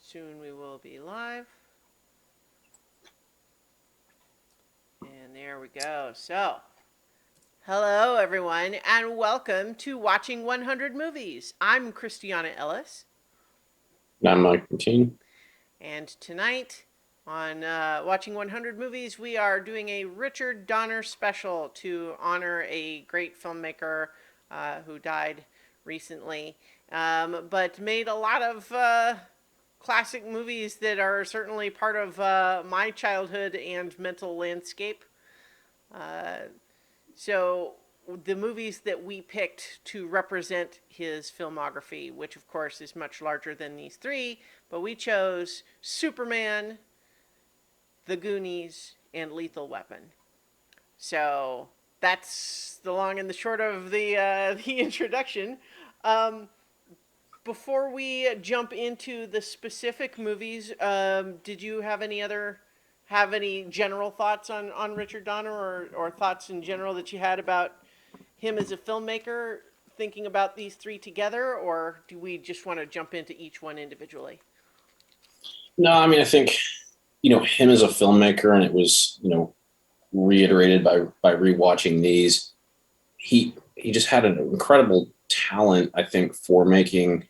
Soon we will be live. And there we go. So, hello everyone, and welcome to Watching 100 Movies. I'm Christiana Ellis, I'm Mike Routine. and tonight on Watching 100 Movies, we are doing a Richard Donner special to honor a great filmmaker who died recently, but made a lot of classic movies that are certainly part of my childhood and mental landscape. Uh, so, the movies that we picked to represent his filmography, which of course is much larger than these three, but we chose Superman, The Goonies, and Lethal Weapon. So that's the long and the short of the the introduction. Um, Before we jump into the specific movies, did you have any general thoughts on Richard Donner, or thoughts in general that you had about him as a filmmaker, thinking about these three together, or do we just want to jump into each one individually? No, I mean, I think, him as a filmmaker, and it was, reiterated by rewatching these. He just had an incredible talent, I think, for making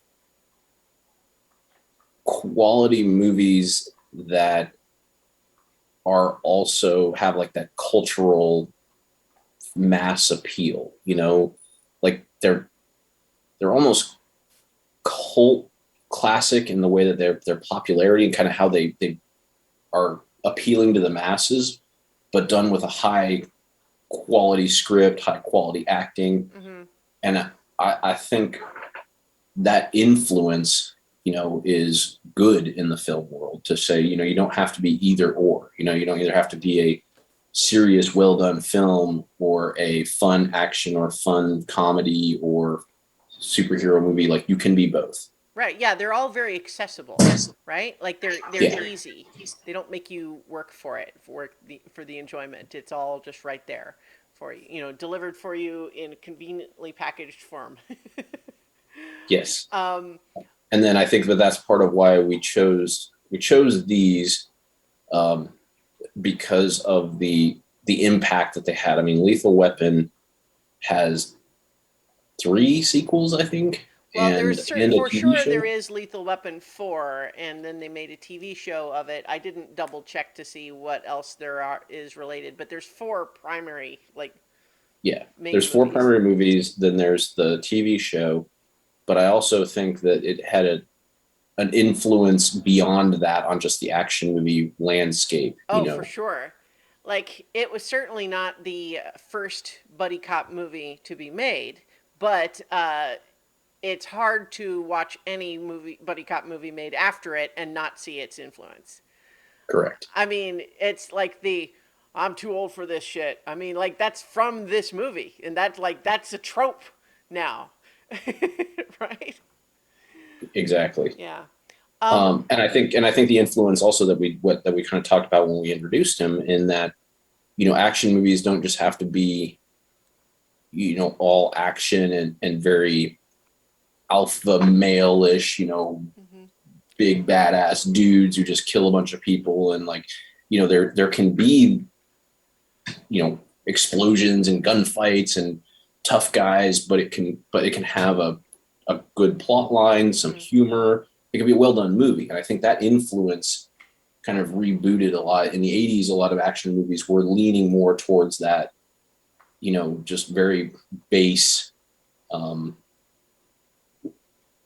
quality movies that are also have like that cultural mass appeal, like they're almost cult classic in the way that their popularity and kind of how they are appealing to the masses, but done with a high quality script, high quality acting. Mm-hmm. And I think that influence, is good in the film world to say, you don't have to be either or, you don't either have to be a serious, well done film or a fun action or fun comedy or superhero movie. Like you can be both. Right. Yeah, they're all very accessible, right? Like they're Yeah. easy. They don't make you work for it, for the enjoyment. It's all just right there for you, delivered for you in conveniently packaged form. Yes. um, And then I think that that's part of why we chose these, um, because of the impact that they had. I mean, Lethal Weapon has three sequels, I think, well, there's and a for TV sure there show. is Lethal Weapon 4, and then they made a TV show of it. I didn't double check to see what else is related, but there's four primary, like, Yeah, there's main four movies. primary movies. Then there's the TV show, but I also think that it had an influence beyond that on just the action movie landscape. Oh, for sure. Like, it was certainly not the first buddy cop movie to be made, but it's hard to watch any buddy cop movie made after it and not see its influence. Correct. I mean, it's like the I'm too old for this shit. I mean, like that's from this movie, and that's a trope now, right? Exactly. Yeah. Um. And I think the influence also that we kind of talked about when we introduced him, in that action movies don't just have to be all action and very alpha male-ish, Mhm. big badass dudes who just kill a bunch of people, and like there can be explosions and gunfights and tough guys, but it can have a good plot line, some Mhm. humor. It can be a well done movie, and I think that influence kind of rebooted a lot in the 80s. A lot of action movies were leaning more towards that, just very base, um,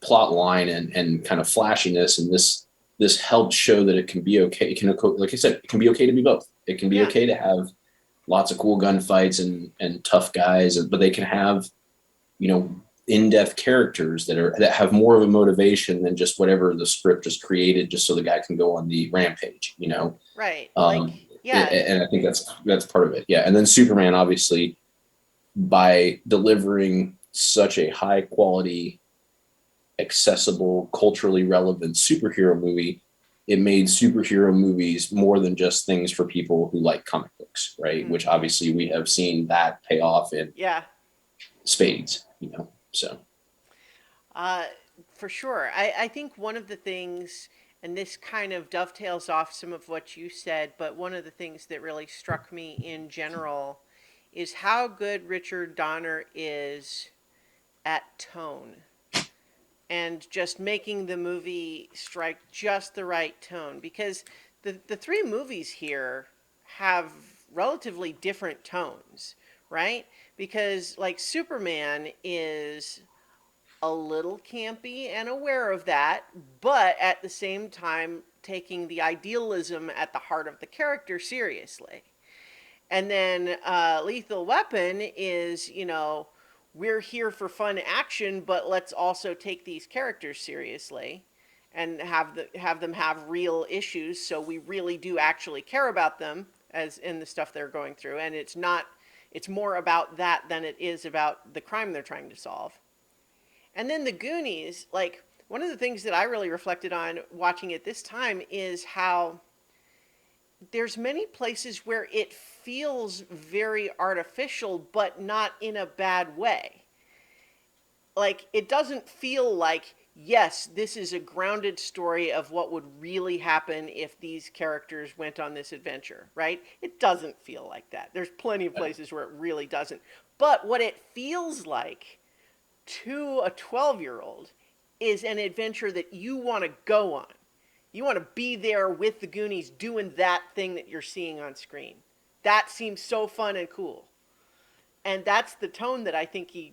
plot line and kind of flashiness. And this helped show that it can be okay. It can, like I said, it can be okay to be both. It can be Yeah. okay to have lots of cool gunfights and tough guys, but they can have, in-depth characters that have more of a motivation than just whatever the script just created just so the guy can go on the rampage. Right. Like, um yeah. and I think that's part of it. Yeah. And then Superman, obviously, by delivering such a high quality, accessible, culturally relevant superhero movie, it made superhero movies more than just things for people who like comic books, right? Mhm. Which obviously we have seen that pay off in Yeah. spades. So Uh, for sure. I think one of the things, and this kind of dovetails off some of what you said, but one of the things that really struck me in general is how good Richard Donner is at tone and just making the movie strike just the right tone, because the three movies here have relatively different tones, right? Because like Superman is a little campy and aware of that, but at the same time taking the idealism at the heart of the character seriously. And then Lethal Weapon is, we're here for fun action, but let's also take these characters seriously and have them have real issues, so we really do actually care about them as in the stuff they're going through. And it's more about that than it is about the crime they're trying to solve. And then the Goonies, like one of the things that I really reflected on watching it this time is how there's many places where it feels very artificial, but not in a bad way. Like it doesn't feel like, yes, this is a grounded story of what would really happen if these characters went on this adventure, right? It doesn't feel like that. There's plenty of places where it really doesn't. But what it feels like to a 12-year-old is an adventure that you want to go on. You want to be there with the Goonies doing that thing that you're seeing on screen. That seems so fun and cool. And that's the tone that I think he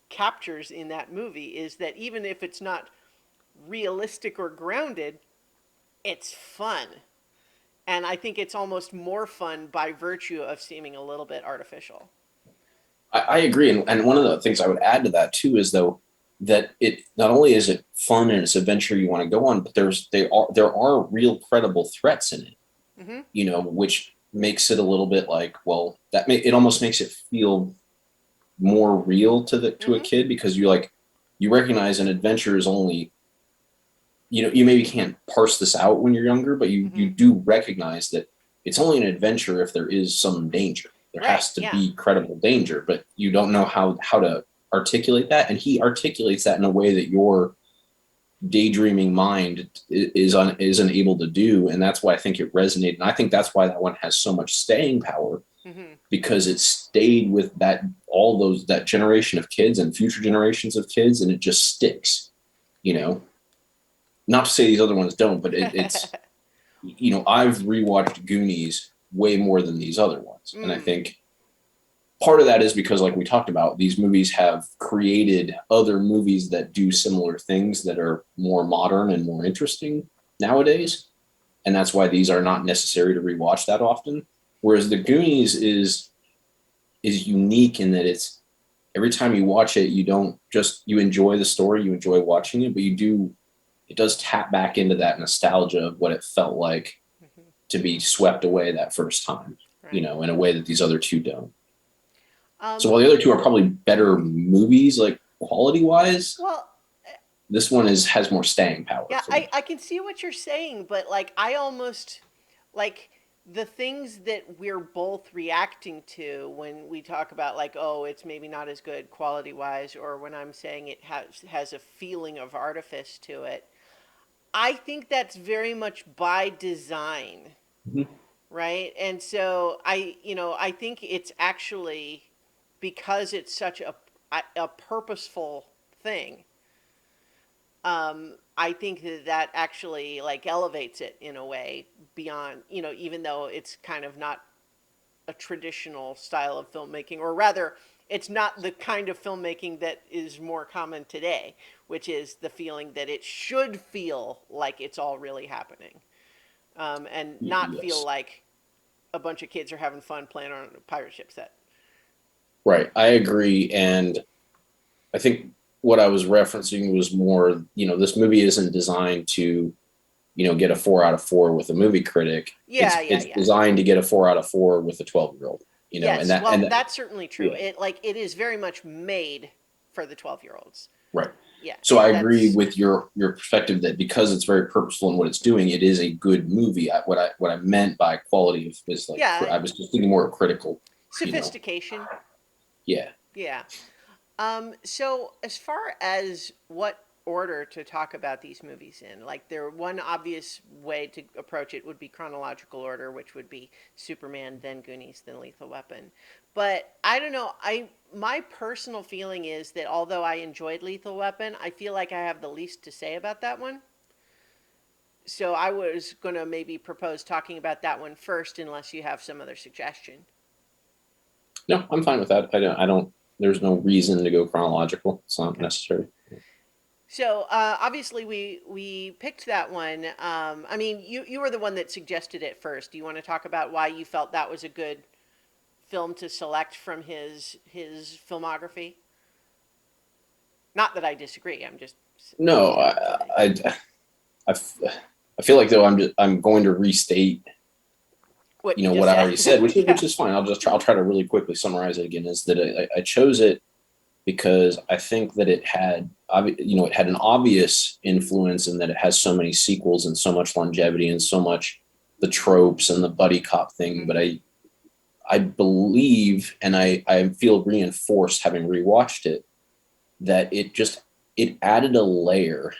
captures in that movie, is that even if it's not realistic or grounded, it's fun. And I think it's almost more fun by virtue of seeming a little bit artificial. I agree, and one of the things I would add to that too is though that it not only is it fun and it's adventure you want to go on, but there are real credible threats in it, Mm-hmm. which makes it a little bit like, well, it almost makes it feel more real to a Mm-hmm. kid, because you recognize an adventure is only, you maybe can't parse this out when you're younger, but you Mm-hmm. do recognize that it's only an adventure if there is some danger. There Right, has to yeah. be credible danger, but you don't know how to articulate that, and he articulates that in a way that your daydreaming mind isn't able to do, and that's why I think it resonated, and I think that's why that one has so much staying power, Mm-hmm. because it stayed with that generation of kids and future generations of kids, and it just sticks. You know, not to say these other ones don't, but it's I've rewatched Goonies way more than these other ones, and I Mm. think part of that is because, like we talked about, these movies have created other movies that do similar things that are more modern and more interesting nowadays, and that's why these are not necessary to rewatch that often. Whereas the Goonies is unique in that it's every time you watch it, you don't just you enjoy the story, you enjoy watching it, but it does tap back into that nostalgia of what it felt like Mm-hmm. to be swept away that first time, Right. in a way that these other two don't. So Um, while the other two are probably better movies, like quality wise, well, this one has more staying power yeah, for I, me. I can see what you're saying, but like I almost like the things that we're both reacting to when we talk about like, oh, it's maybe not as good quality wise, or when I'm saying it has a feeling of artifice to it. I think that's very much by design, Mhm. right? And so I think it's actually because it's such a purposeful thing. I think that actually like elevates it in a way beyond, even though it's kind of not a traditional style of filmmaking, or rather, it's not the kind of filmmaking that is more common today, which is the feeling that it should feel like it's all really happening, and not feel Yes, like a bunch of kids are having fun playing on a pirate ship set. right. I agree, and I think what I was referencing was more, this movie isn't designed to, get a 4 out of 4 with a movie critic. Yeah, It's yeah, it's yeah. designed to get a 4 out of 4 with a 12-year-old. And Yes, that well, and that, that's certainly true. yeah, It is very much made for the 12-year-olds. right. Yeah, So I agree that's with your perspective that because it's very purposeful in what it's doing, it is a good movie. What I meant by quality is like yeah, I was just thinking more critical. You know, sophistication. yeah. Yeah. So as far as what order to talk about these movies in. Like, there one obvious way to approach it would be chronological order, which would be Superman, then Goonies, then Lethal Weapon. But I don't know. I My personal feeling is that although I enjoyed Lethal Weapon, I feel like I have the least to say about that one. So I was going to maybe propose talking about that one first, unless you have some other suggestion. No, I'm fine with that. I don't. There's no reason to go chronological. It's not Okay. necessary. So obviously we picked that one. I mean, you were the one that suggested it first. Do you want to talk about why you felt that was a good film to select from his filmography? Not that I disagree. I'm just No, saying what you think. I, I feel like though I'm going to restate What you what just I said. already said, which Yeah. is fine. I'll try to really quickly summarize it again. Is that I chose it because I think that it had it had an obvious influence in that it has so many sequels and so much longevity and so much the tropes and the buddy cop thing. But Mm-hmm. I believe and I feel reinforced having rewatched it that it added a layer.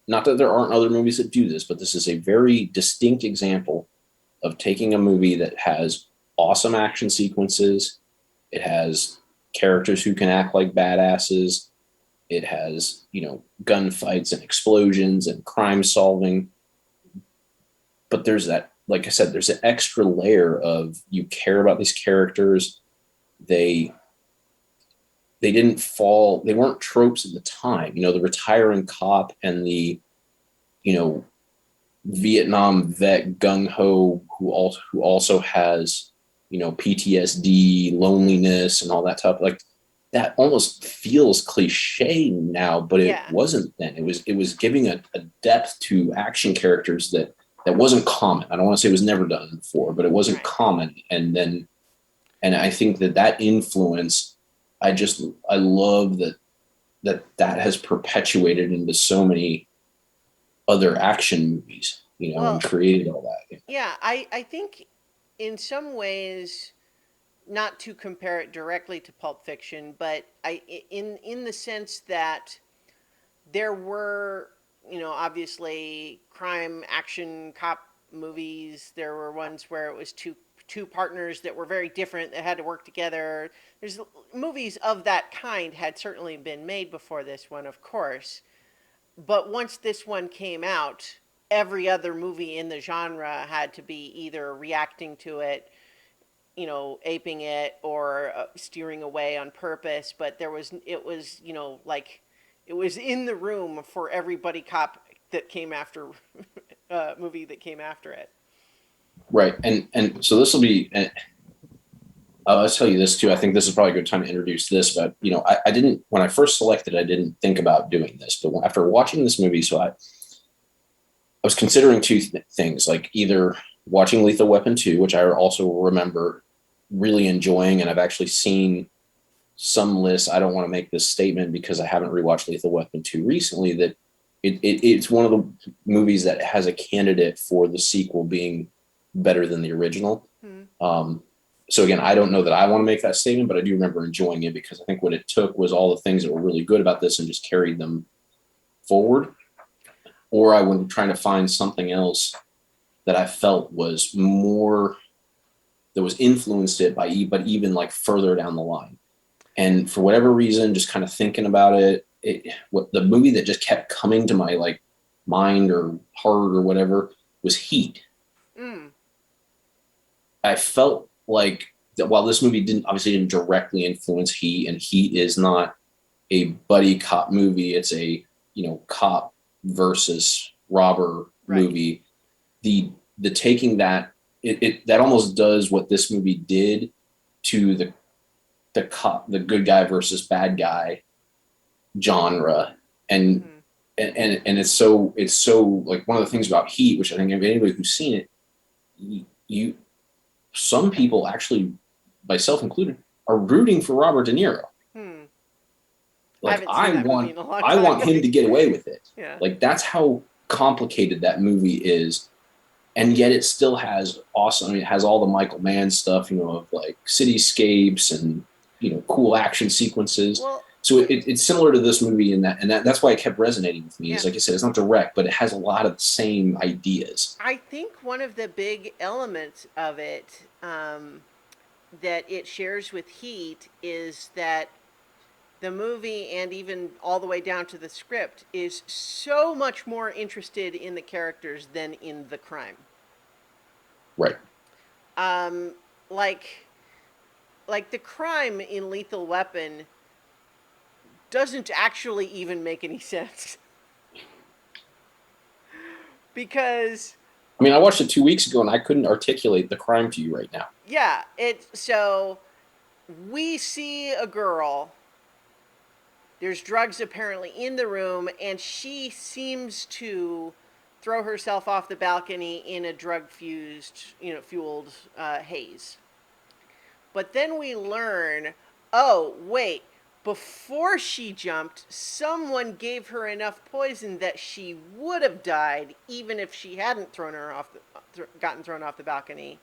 Not that there aren't other movies that do this, but this is a very distinct example of taking a movie that has awesome action sequences. It has characters who can act like badasses. It has, gunfights and explosions and crime solving. But there's that, like I said, there's an extra layer of you care about these characters. They they weren't tropes at the time. The retiring cop and the, you know, Vietnam vet gung ho who also has PTSD, loneliness, and all that stuff. Like that almost feels cliche now, but it Yeah. wasn't then. It was giving a depth to action characters that wasn't common. I don't want to say it was never done before, but it wasn't Right. common. And I think that influence, I love that has perpetuated into so many other action movies, and Well, created all that. yeah. I think in some ways, not to compare it directly to Pulp Fiction, but in the sense that there were, obviously crime action cop movies. There were ones where it was two partners that were very different that had to work together. There's movies of that kind had certainly been made before this one, of course. But once this one came out, every other movie in the genre had to be either reacting to it, aping it, or steering away on purpose. But it was, like it was in the room for everybody cop that came after movie that came after it. Right. And so this will be, I'll tell you this too. I think this is probably a good time to introduce this, but I didn't, when I first selected, I didn't think about doing this, but after watching this movie, so I was considering two things, like either watching Lethal Weapon 2, which I also remember really enjoying. And I've actually seen some lists. I don't want to make this statement because I haven't rewatched Lethal Weapon 2 recently, that it's one of the movies that has a candidate for the sequel being better than the original. Hmm. So again, I don't know that I want to make that statement, but I do remember enjoying it because I think what it took was all the things that were really good about this and just carried them forward. Or I was trying to find something else that I felt was more, that was influenced it by, but even like further down the line. And for whatever reason, just kind of thinking about what the movie that just kept coming to my like mind or heart or whatever was Heat. Mm. I felt like that while this movie didn't directly influence Heat, and Heat is not a buddy cop movie, it's a cop versus robber Right. movie. The taking that, that almost does what this movie did to the cop, the good guy versus bad guy genre. and Mm-hmm. and it's so like one of the things about Heat, which I think anybody who's seen it, you some people actually, myself included, are rooting for Robert De Niro. Hmm. I Like haven't seen that movie in a long I time. want him to get away with it. Yeah. Like that's how complicated that movie is, and yet it still has awesome. I mean, it has all the Michael Mann stuff, of like cityscapes and cool action sequences. Well, So it's similar to this movie in that, and that's why it kept resonating with me. Yeah. Is like I said, it's not direct, but it has a lot of the same ideas. I think one of the big elements of it that it shares with Heat is that the movie, and even all the way down to the script, is so much more interested in the characters than in the crime. Right. Um, like, like the crime in Lethal Weapon doesn't actually even make any sense because I mean, I watched it 2 weeks ago, and I couldn't articulate the crime to you right now. yeah, it so we see a girl. There's drugs apparently in the room, and she seems to throw herself off the balcony in a drug fused, fueled haze. But then we learn, oh wait, before she jumped, someone gave her enough poison that she would have died even if she hadn't gotten thrown off the balcony.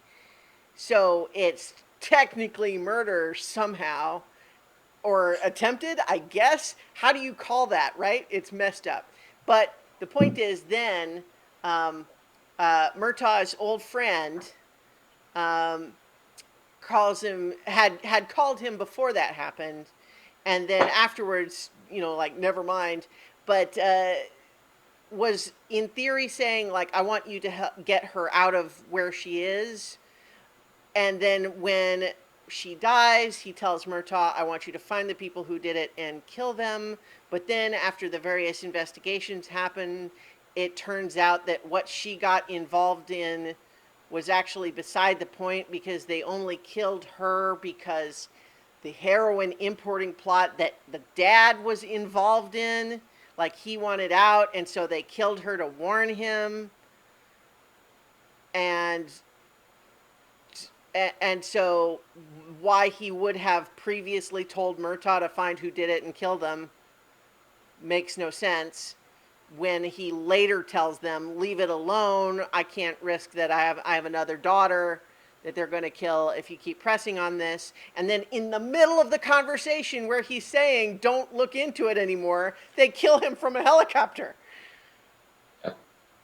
So it's technically murder somehow, or attempted, I guess. How do you call that, right? It's messed up. But the point is, then Murtaugh's old friend um, calls him had called him before that happened, and then afterwards, like never mind. But was in theory saying like, I want you to get her out of where she is. And then when she dies, he tells Murtaugh, I want you to find the people who did it and kill them. But then, after the various investigations happen, it turns out that what she got involved in was actually beside the point, because they only killed her because the heroin importing plot that the dad was involved in, like he wanted out, and so they killed her to warn him. And and so why he would have previously told Murtaugh to find who did it and kill them makes no sense, when he later tells them, leave it alone, I can't risk that. I have another daughter that they're going to kill if you keep pressing on this. And then in the middle of the conversation where he's saying don't look into it anymore, they kill him from a helicopter. Yep.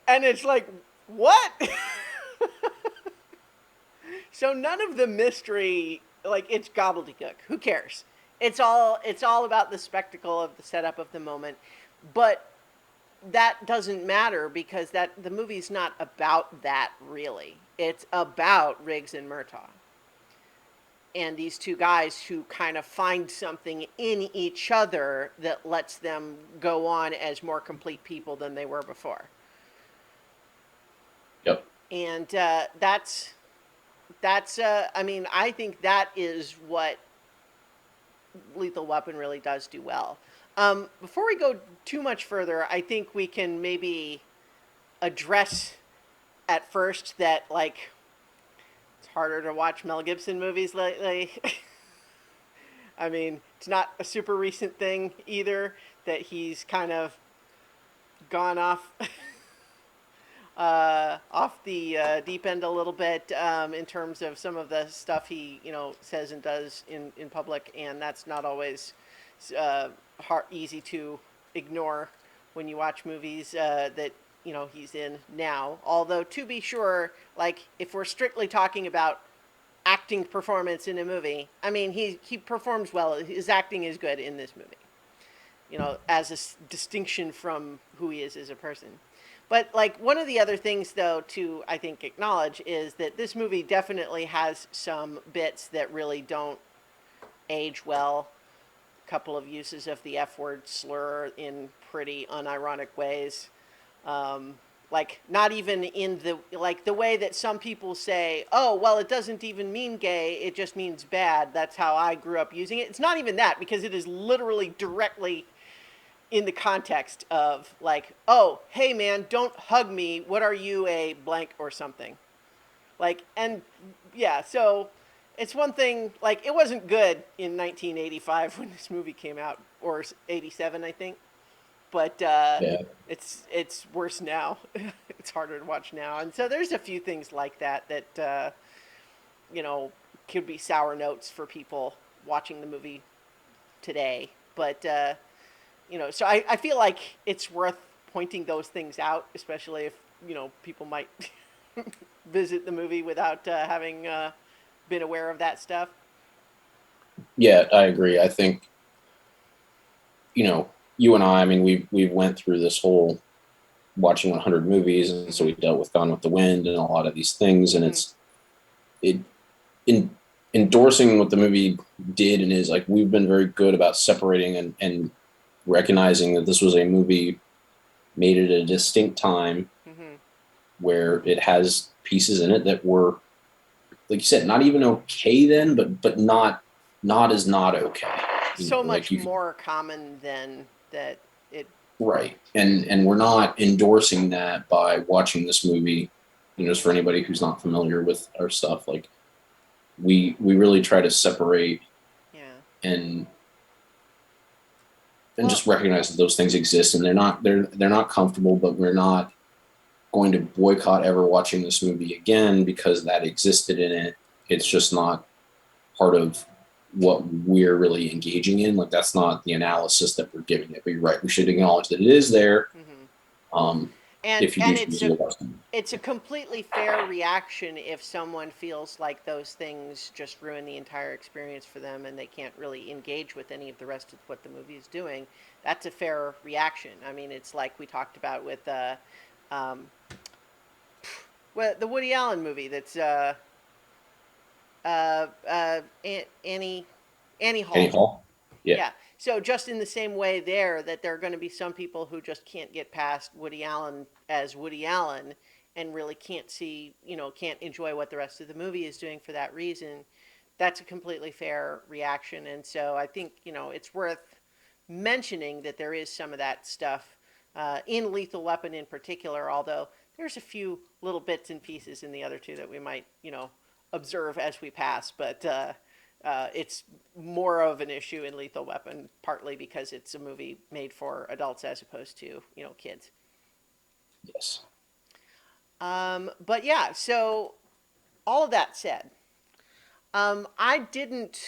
And it's like, what? So none of the mystery, like, it's gobbledygook. Who cares? It's all about the spectacle of the setup of the moment. But that doesn't matter, because the movie's not about that, really. It's about Riggs and Murtaugh, and these two guys who kind of find something in each other that lets them go on as more complete people than they were before. Yep. And I mean, I think that is what Lethal Weapon really does do well. Before we go too much further, I think we can maybe address at first that, like, it's harder to watch Mel Gibson movies lately. I mean, it's not a super recent thing either that he's kind of gone off the deep end a little bit, in terms of some of the stuff he says and does in public, and that's not always easy to ignore when you watch movies that he's in now. Although, to be sure, like, if we're strictly talking about acting performance in a movie, I mean, he performs well. His acting is good in this movie, as a distinction from who he is as a person. But, like, one of the other things, though, to, I think, acknowledge is that this movie definitely has some bits that really don't age well. A couple of uses of the F word slur in pretty unironic ways. Like, not even in the way that some people say, oh, well, it doesn't even mean gay, it just means bad. That's how I grew up using it. It's not even that, because it is literally directly in the context of, like, oh, hey man, don't hug me, what are you, a blank or something, like. And yeah, so it's one thing, like, it wasn't good in 1985 when this movie came out, or 87, I think, but Yeah. it's worse now. It's harder to watch now, and so there's a few things like that could be sour notes for people watching the movie today. But so I feel like it's worth pointing those things out, especially if people might visit the movie without having been aware of that stuff. Yeah, I agree. I think, you and I mean, we've went through this whole watching 100 movies, and so Mm-hmm. we dealt with Gone with the Wind and a lot of these things, and Mm-hmm. it in endorsing what the movie did and is like we've been very good about separating and recognizing that this was a movie made at a distinct time Mm-hmm. where it has pieces in it that were, like you said, not even okay then, but not as not okay. So Like much you could, more common than that. It. right, and we're not endorsing that by watching this movie. Just Mm-hmm. for anybody who's not familiar with our stuff, like we really try to separate Yeah. and Well. just recognize that those things exist, and they're not comfortable, but we're not going to boycott ever watching this movie again because that existed in it. It's Mm-hmm. just not part of what we're really engaging in. Like that's not the analysis that we're giving it. But you're right, we should acknowledge that it is there. Mm-hmm. Um, And if you do and choose to go watch them. it's a completely fair reaction if someone feels like those things just ruin the entire experience for them and they can't really engage with any of the rest of what the movie is doing. That's a fair reaction. I mean, it's like we talked about with um, the Woody Allen movie that's Annie Annie Hall. Hall, yeah, Yeah. So just in the same way there that there are going to be some people who just can't get past Woody Allen as Woody Allen and really can't see, can't enjoy what the rest of the movie is doing for that reason. That's a completely fair reaction. And so I think, it's worth mentioning that there is some of that stuff in Lethal Weapon in particular, although there's a few little bits and pieces in the other two that we might, observe as we pass. But it's more of an issue in Lethal Weapon, partly because it's a movie made for adults as opposed to kids. yes. But yeah, so all of that said, I didn't.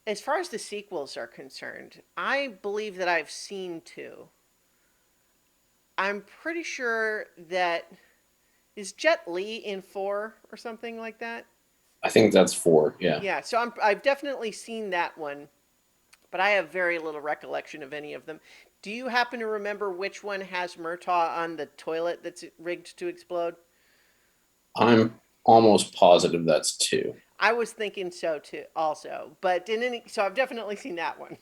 As far as the sequels are concerned, I believe that I've seen two. I'm pretty sure that is Jet Li in four or something like that. I think that's four. Yeah, Yeah, so I've definitely seen that one, but I have very little recollection of any of them. Do you happen to remember which one has Murtaugh on the toilet that's rigged to explode? I'm almost positive that's two. I was thinking so too, also. But so I've definitely seen that one.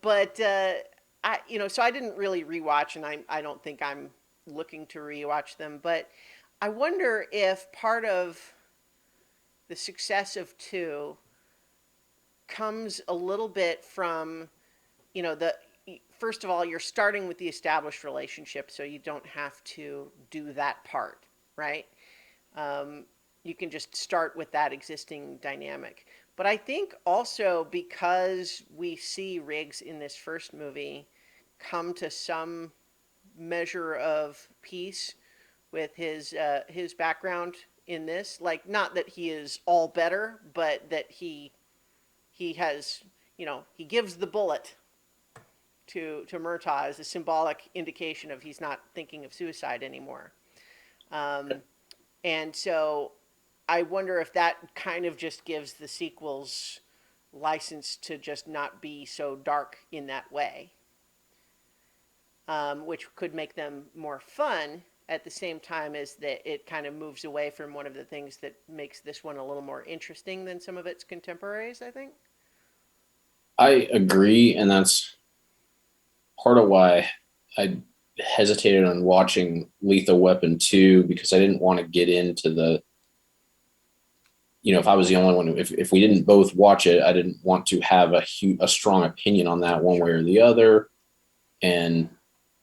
But so I didn't really rewatch, and I don't think I'm looking to rewatch them. But I wonder if part of the success of two comes a little bit from the first of all, you're starting with the established relationship, so you don't have to do that part, right? Um, you can just start with that existing dynamic. But I think also because we see Riggs in this first movie come to some measure of peace with his background in this, like not that he is all better, but that he has he gives the bullet to Murtaugh as a symbolic indication of he's not thinking of suicide anymore. Um, and so I wonder if that kind of just gives the sequels license to just not be so dark in that way, which could make them more fun at the same time as that it kind of moves away from one of the things that makes this one a little more interesting than some of its contemporaries, I think. I agree, and that's part of why I hesitated on watching Lethal Weapon 2 because I didn't want to get into if I was the only one, if we didn't both watch it, I didn't want to have a strong opinion on that one way Sure. or the other. And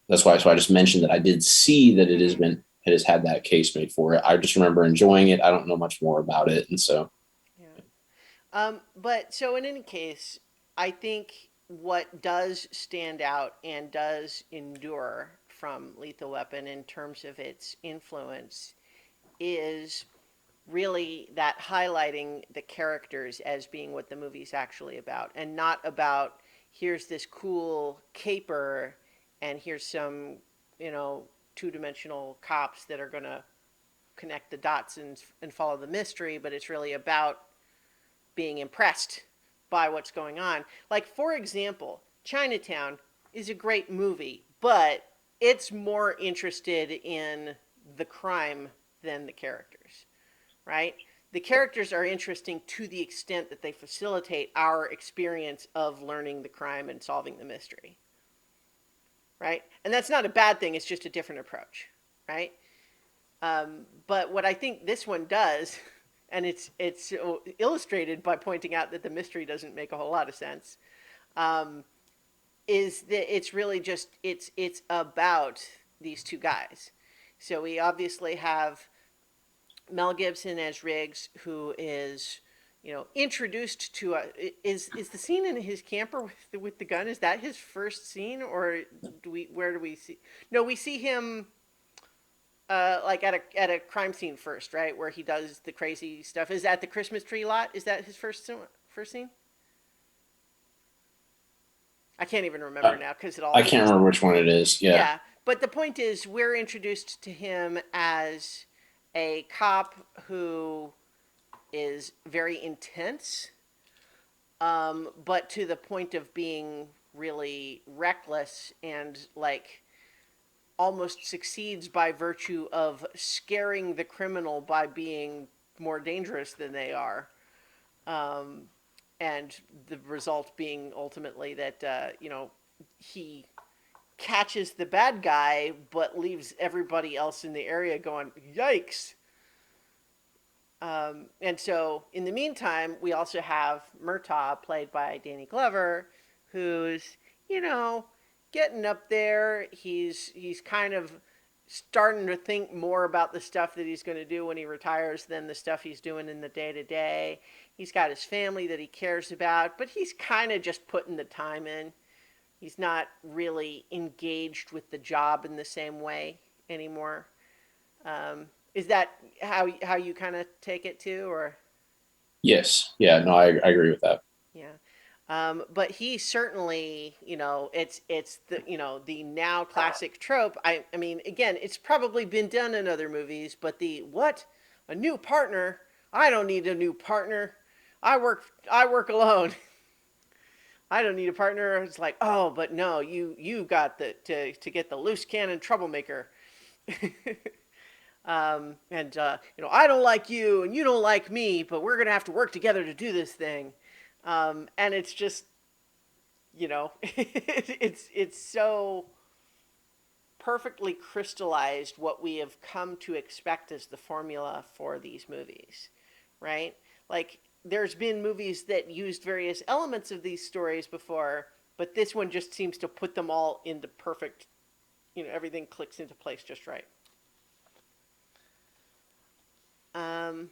that's why, so I just mentioned that I did see that Mm-hmm. it has had that case made for it. I just remember enjoying it. I don't know much more about it. And so, Yeah. But so in any case, I think what does stand out and does endure from Lethal Weapon in terms of its influence is really that highlighting the characters as being what the movie's actually about, and not about here's this cool caper and here's some, you know, two-dimensional cops that are going to connect the dots and follow the mystery, but it's really about being impressed by what's going on. Like, for example, Chinatown is a great movie, but it's more interested in the crime than the characters, right? The characters are interesting to the extent that they facilitate our experience of learning the crime and solving the mystery, right? And that's not a bad thing, it's just a different approach, right? But what I think this one does, and it's illustrated by pointing out that the mystery doesn't make a whole lot of sense, um, is that it's really just it's about these two guys. So we obviously have Mel Gibson as Riggs, who is, you know, introduced to is the scene in his camper with the gun, is that his first scene, or do we where do we see? No, we see him like at a crime scene first, right, where he does the crazy stuff. Is that the Christmas tree lot? Is that his first scene? I can't even remember Uh, now because it all I can't just remember which one it is. Yeah. yeah. But the point is, we're introduced to him as a cop who is very intense, but to the point of being really reckless and like almost succeeds by virtue of scaring the criminal by being more dangerous than they are. Um, and the result being ultimately that, you know, he catches the bad guy but leaves everybody else in the area going, yikes. And so in the meantime, we also have Murtaugh, played by Danny Glover, who's, you know, getting up there. He's kind of starting to think more about the stuff that he's going to do when he retires than the stuff he's doing in the day to day. He's got his family that he cares about, but he's kind of just putting the time in. He's not really engaged with the job in the same way anymore. Is that how you kind of take it too, or Yes. Yeah. No, I agree with that. yeah? But he certainly, you know, it's the, you know, the now classic trope. I mean, again, it's probably been done in other movies, but the what, a new partner? I don't need a new partner. I work alone. I don't need a partner. It's like, oh, but no, you got the to get the loose cannon troublemaker. And you know, I don't like you and you don't like me, but we're gonna have to work together to do this thing. And it's just, you know, it's so perfectly crystallized what we have come to expect as the formula for these movies, right? Like, there's been movies that used various elements of these stories before, but this one just seems to put them all into perfect, you know, everything clicks into place just right. Um,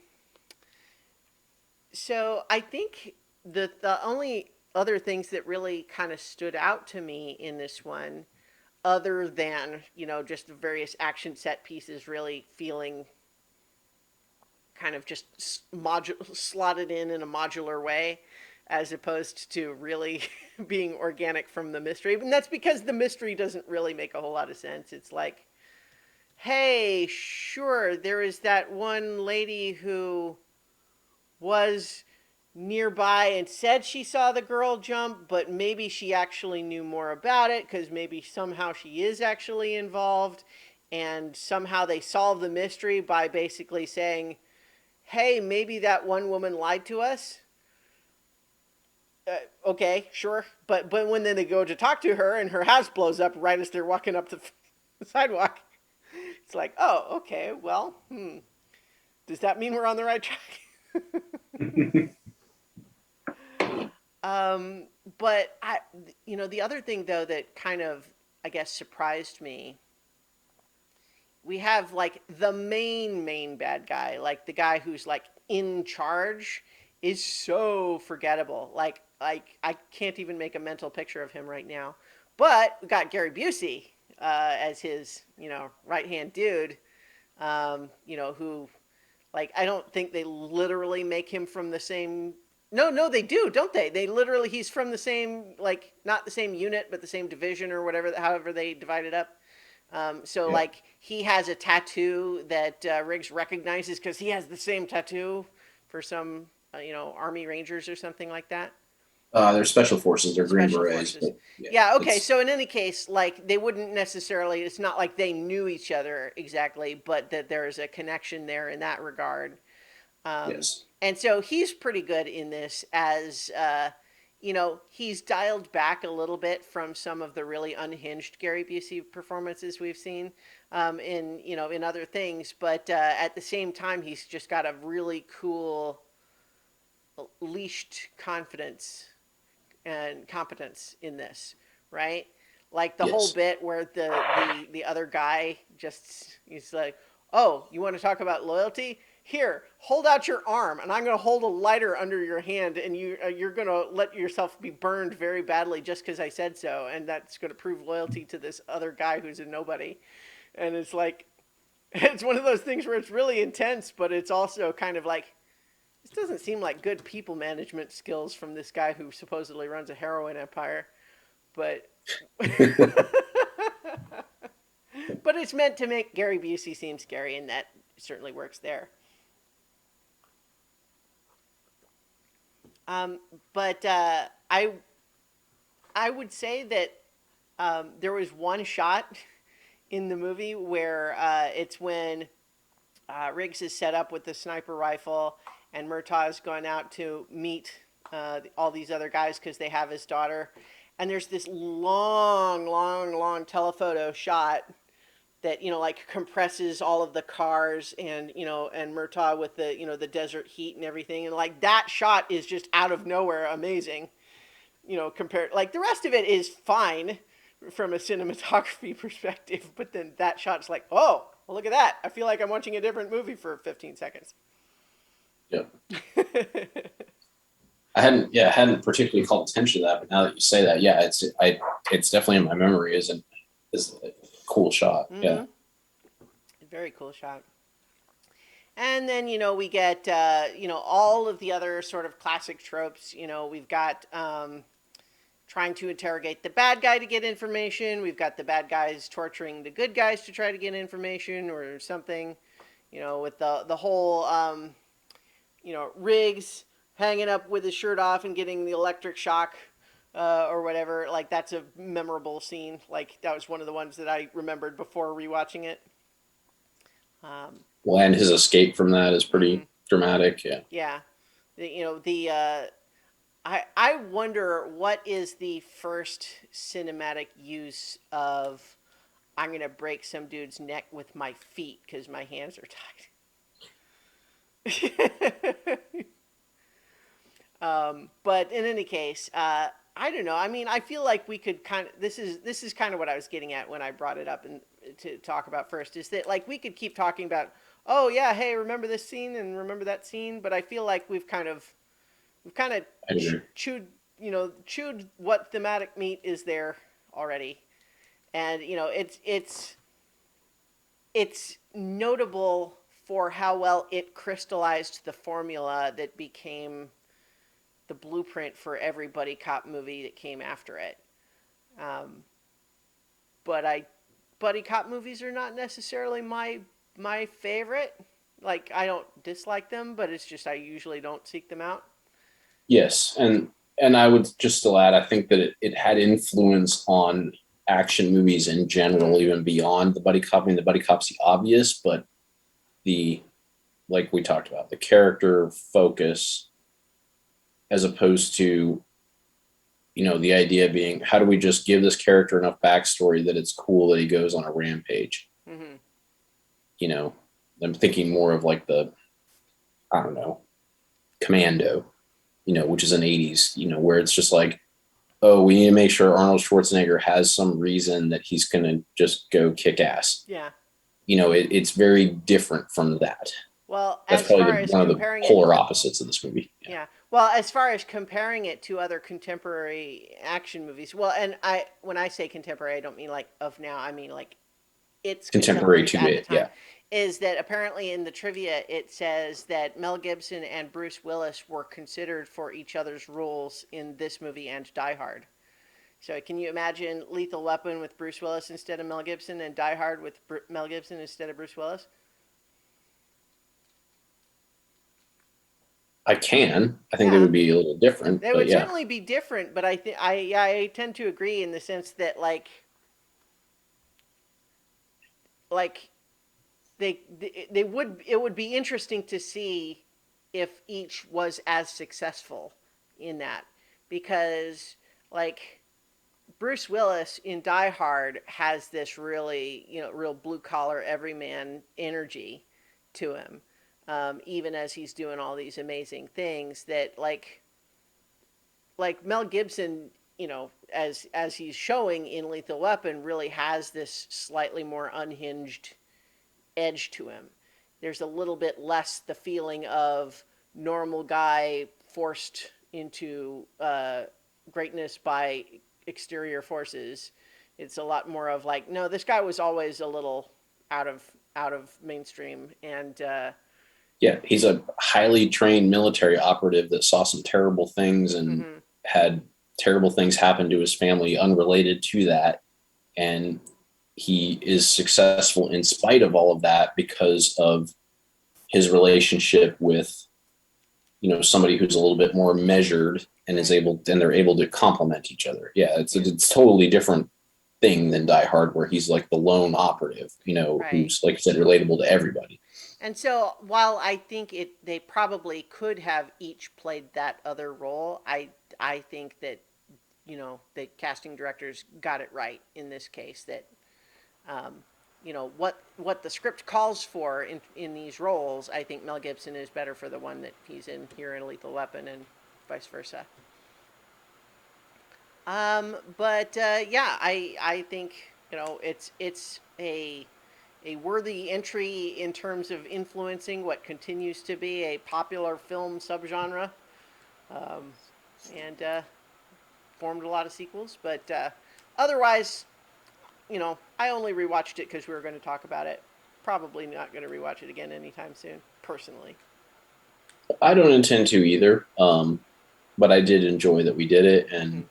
so I think the only other things that really kind of stood out to me in this one, other than, you know, just the various action set pieces really feeling kind of just slotted in a modular way, as opposed to really being organic from the mystery. And that's because the mystery doesn't really make a whole lot of sense. It's like, hey, sure, there is that one lady who was nearby and said she saw the girl jump, but maybe she actually knew more about it because maybe somehow she is actually involved. And somehow they solve the mystery by basically saying, hey, maybe that one woman lied to us. Okay, sure. But when then they go to talk to her and her house blows up right as they're walking up the sidewalk, it's like, oh, okay, well, does that mean we're on the right track? Um, but you know, the other thing though that kind of, I guess, surprised me, we have like the main bad guy, like the guy who's like in charge, is so forgettable. Like I can't even make a mental picture of him right now. But we got Gary Busey as his, you know, right hand dude, you know, who Like, I don't think they literally make him from the same. No, no, they do, don't they? They literally, he's from the same, like, not the same unit, but the same division or whatever, however they divide it up. So, Yeah. like, he has a tattoo that Riggs recognizes because he has the same tattoo for some, Army Rangers or something like that. They're special forces. They're Green Special Berets, forces. but yeah, Yeah, okay. it's So in any case, like they wouldn't necessarily it's not like they knew each other exactly, but that there's a connection there in that regard. Um, yes, and so he's pretty good in this as he's dialed back a little bit from some of the really unhinged Gary Busey performances we've seen in other things, but at the same time he's just got a really cool leashed confidence and competence in this, right? Like the whole yes. bit where the other guy just he's like, "Oh, you want to talk about loyalty? Here, hold out your arm, and I'm going to hold a lighter under your hand, and you're going to let yourself be burned very badly just because I said so, and that's going to prove loyalty to this other guy who's a nobody." And it's like it's one of those things where it's really intense, but it's also kind of like this doesn't seem like good people management skills from this guy who supposedly runs a heroin empire, but but it's meant to make Gary Busey seem scary, and that certainly works there. Um, but I would say that there was one shot in the movie where it's when Riggs is set up with the sniper rifle, and Murtaugh's going out to meet all these other guys because they have his daughter. And there's this long, long, long telephoto shot that like compresses all of the cars and and Murtaugh with the desert heat and everything, and like that shot is just out of nowhere amazing. Compared like the rest of it is fine from a cinematography perspective, but then that shot's like, oh, well, look at that. I feel like I'm watching a different movie for 15 seconds. Yeah. I hadn't particularly called attention to that, but now that you say that, yeah, it's definitely in my memory. Is a cool shot. Yeah. Mm-hmm. Very cool shot. And then we get all of the other sort of classic tropes. We've got trying to interrogate the bad guy to get information. We've got the bad guys torturing the good guys to try to get information or something. With the whole Riggs hanging up with his shirt off and getting the electric shock or whatever. Like that's a memorable scene. Like that was one of the ones that I remembered before rewatching it. Well, and his escape from that is Mm-hmm. pretty dramatic. Yeah. Yeah, the I wonder what is the first cinematic use of I'm gonna break some dude's neck with my feet because my hands are tied. But in any case, I don't know. I mean, I feel like we could kind of. This is kind of what I was getting at when I brought it up and to talk about first. Is that like we could keep talking about? Oh yeah, hey, remember this scene and remember that scene. But I feel like we've kind of I agree. chewed chewed what thematic meat is there already, and it's notable for how well it crystallized the formula that became the blueprint for every buddy cop movie that came after it. Um, but buddy cop movies are not necessarily my favorite. Like I don't dislike them, but it's just I usually don't seek them out. Yes, and I would just still add, I think that it had influence on action movies in Mm-hmm. general, even beyond the buddy cop. I mean, the buddy cop's the obvious, but the like we talked about, the character focus as opposed to the idea being how do we just give this character enough backstory that it's cool that he goes on a rampage. Mm-hmm. You know, I'm thinking more of like the I don't know Commando, which is an 80s, where it's just like, oh, we need to make sure Arnold Schwarzenegger has some reason that he's going to just go kick ass. Yeah. It's very different from that. Well, That's as probably far as one of the comparing it, polar opposites of this movie. Yeah. yeah. Well, as far as comparing it to other contemporary action movies, well, and when I say contemporary, I don't mean like of now. I mean like it's Contemporary contemporaries to at the it. time. Yeah. is that apparently in the trivia it says that Mel Gibson and Bruce Willis were considered for each other's roles in this movie and Die Hard. So can you imagine Lethal Weapon with Bruce Willis instead of Mel Gibson, and Die Hard with Mel Gibson instead of Bruce Willis? I can. I think they Yeah, would be a little different, they but would yeah. certainly be different, but I tend to agree in the sense that like they would, it would be interesting to see if each was as successful in that, because like Bruce Willis in Die Hard has this really, real blue collar everyman energy to him, even as he's doing all these amazing things that like Mel Gibson, as he's showing in Lethal Weapon, really has this slightly more unhinged edge to him. There's a little bit less the feeling of normal guy forced into greatness by exterior forces. It's a lot more of like, no, this guy was always a little out of mainstream, and Yeah, he's a highly trained military operative that saw some terrible things and mm-hmm, had terrible things happen to his family unrelated to that. And he is successful in spite of all of that because of his relationship with, somebody who's a little bit more measured and is right, able, and they're able to complement each other. Yeah, it's yeah, it's totally different thing than Die Hard, where he's like the lone operative, right. who's, like you said, relatable to everybody. And so, while I think they probably could have each played that other role, I think that the casting directors got it right in this case. That what the script calls for in these roles, I think Mel Gibson is better for the one that he's in here in Lethal Weapon, and vice versa. But yeah, I think it's a worthy entry in terms of influencing what continues to be a popular film subgenre, um, and formed a lot of sequels. But otherwise, I only rewatched it because we were going to talk about it. Probably not going to rewatch it again anytime soon, personally. I don't intend to either, but I did enjoy that we did it, Mm-hmm.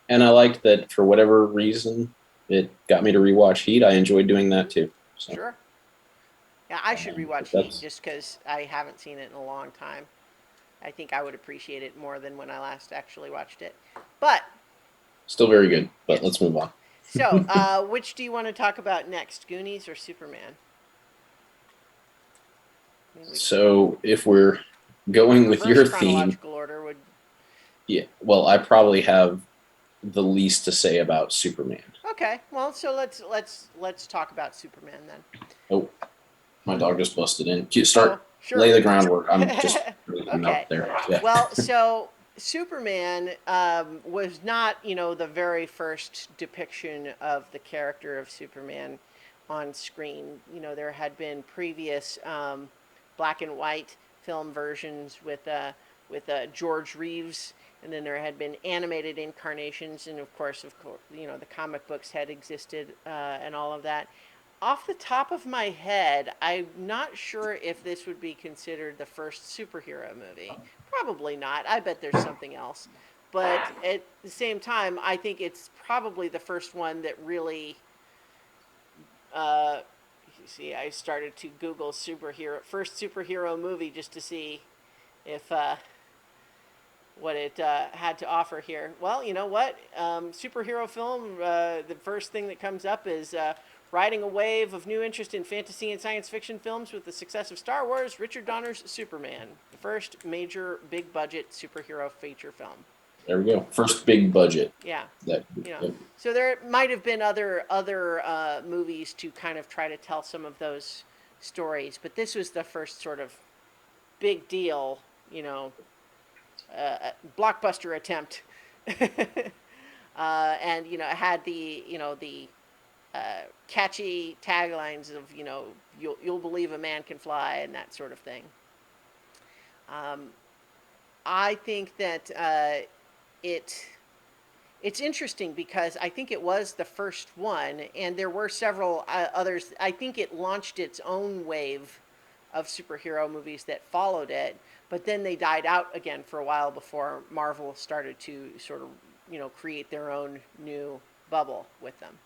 and I liked that for whatever reason it got me to rewatch Heat. I enjoyed doing that too. So Sure. Yeah, I should rewatch Heat that's just because I haven't seen it in a long time. I think I would appreciate it more than when I last actually watched it. But still very good. But yes. let's move on. So, which do you want to talk about next, Goonies or Superman? I mean, So if we're going with reverse your theme, chronological order would. yeah, well, I probably have the least to say about Superman. Okay, well, so let's talk about Superman then. Oh, my dog just busted in. Oh, Start, lay sure. the groundwork. I'm just coming Okay. out there. Yeah. Well, so Superman was not, the very first depiction of the character of Superman on screen. There had been previous black and white film versions with George Reeves, and then there had been animated incarnations, and of course, the comic books had existed, and all of that. Off the top of my head, I'm not sure if this would be considered the first superhero movie. Probably not. I bet there's something else. But at the same time, I think it's probably the first one that really. You see, I started to Google first superhero movie just to see if what it had to offer here. Well, you know what? Superhero film, the first thing that comes up is riding a wave of new interest in fantasy and science fiction films with the success of Star Wars, Richard Donner's Superman, the first major big budget superhero feature film. There we go. First big budget. Yeah, That. you know. Yep. So there might have been other movies to kind of try to tell some of those stories, but this was the first sort of big deal, blockbuster attempt. And it had the catchy taglines of you'll believe a man can fly and that sort of thing. Um, I think that it It's interesting because I think it was the first one, and there were several others. I think it launched its own wave of superhero movies that followed it, but then they died out again for a while before Marvel started to sort of, create their own new bubble with them.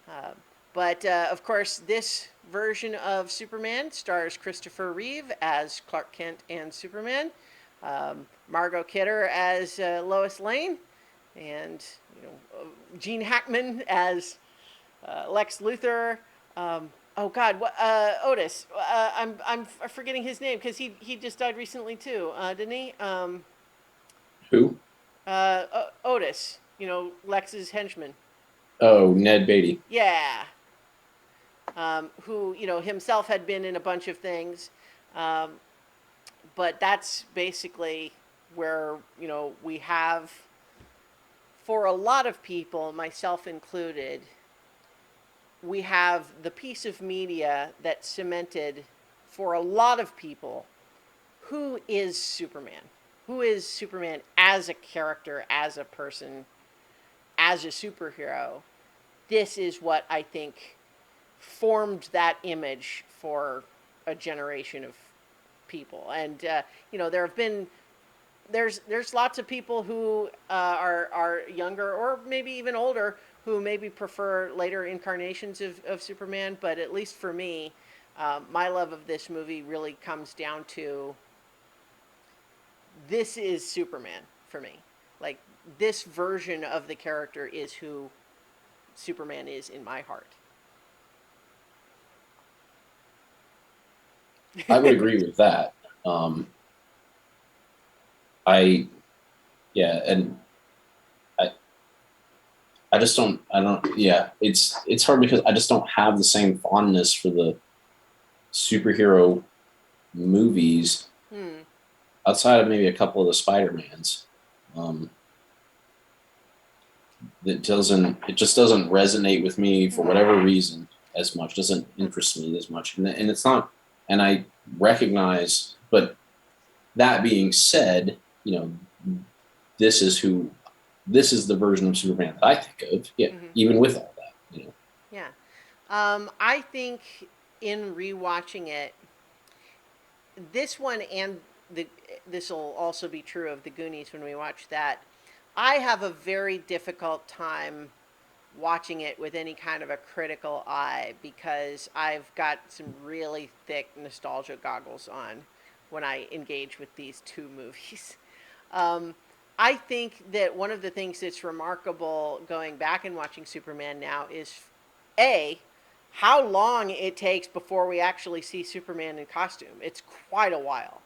Uh, but of course, this version of Superman stars Christopher Reeve as Clark Kent and Superman, Margot Kidder as Lois Lane, and Gene Hackman as Lex Luthor. Oh God, what Otis? I'm forgetting his name because he just died recently too, didn't he? Who? Otis. Lex's henchman. Oh, Ned Beatty. Yeah. Who himself had been in a bunch of things, um, but that's basically where we have, for a lot of people, myself included, we have the piece of media that cemented for a lot of people who is Superman. Who is Superman as a character, as a person, as a superhero? This is what I think formed that image for a generation of people. And there have been there's lots of people who are younger or maybe even older who maybe prefer later incarnations of Superman. But at least for me, my love of this movie really comes down to this is Superman for me. Like, this version of the character is who Superman is in my heart. I would agree with that. Um, I yeah, and I I just don't I don't yeah. It's hard because I just don't have the same fondness for the superhero movies Hmm. outside of maybe a couple of the Spider-Mans. Um, it just doesn't resonate with me for whatever reason as much. Doesn't interest me as much, and it's not. And I recognize, but that being said, this is who this is the version of Superman that I think of. Yeah, Mm-hmm. even with all that. Yeah. I think in rewatching it, this one and the this will also be true of the Goonies when we watch that. I have a very difficult time watching it with any kind of a critical eye because I've got some really thick nostalgia goggles on when I engage with these two movies. Um, I think that one of the things that's remarkable going back and watching Superman now is A, how long it takes before we actually see Superman in costume. It's quite a while.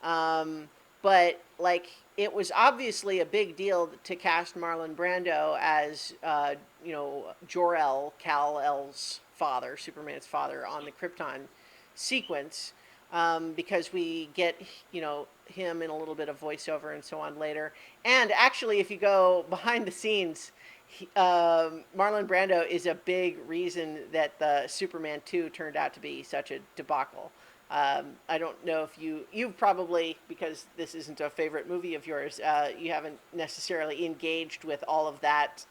Um, but like, it was obviously a big deal to cast Marlon Brando as Jor-El, Kal-El's father, Superman's father, on the Krypton sequence, because we get him in a little bit of voiceover and so on later. And actually, if you go behind the scenes, Marlon Brando is a big reason that the Superman 2 turned out to be such a debacle. I don't know if you've probably, because this isn't a favorite movie of yours, you haven't necessarily engaged with all of that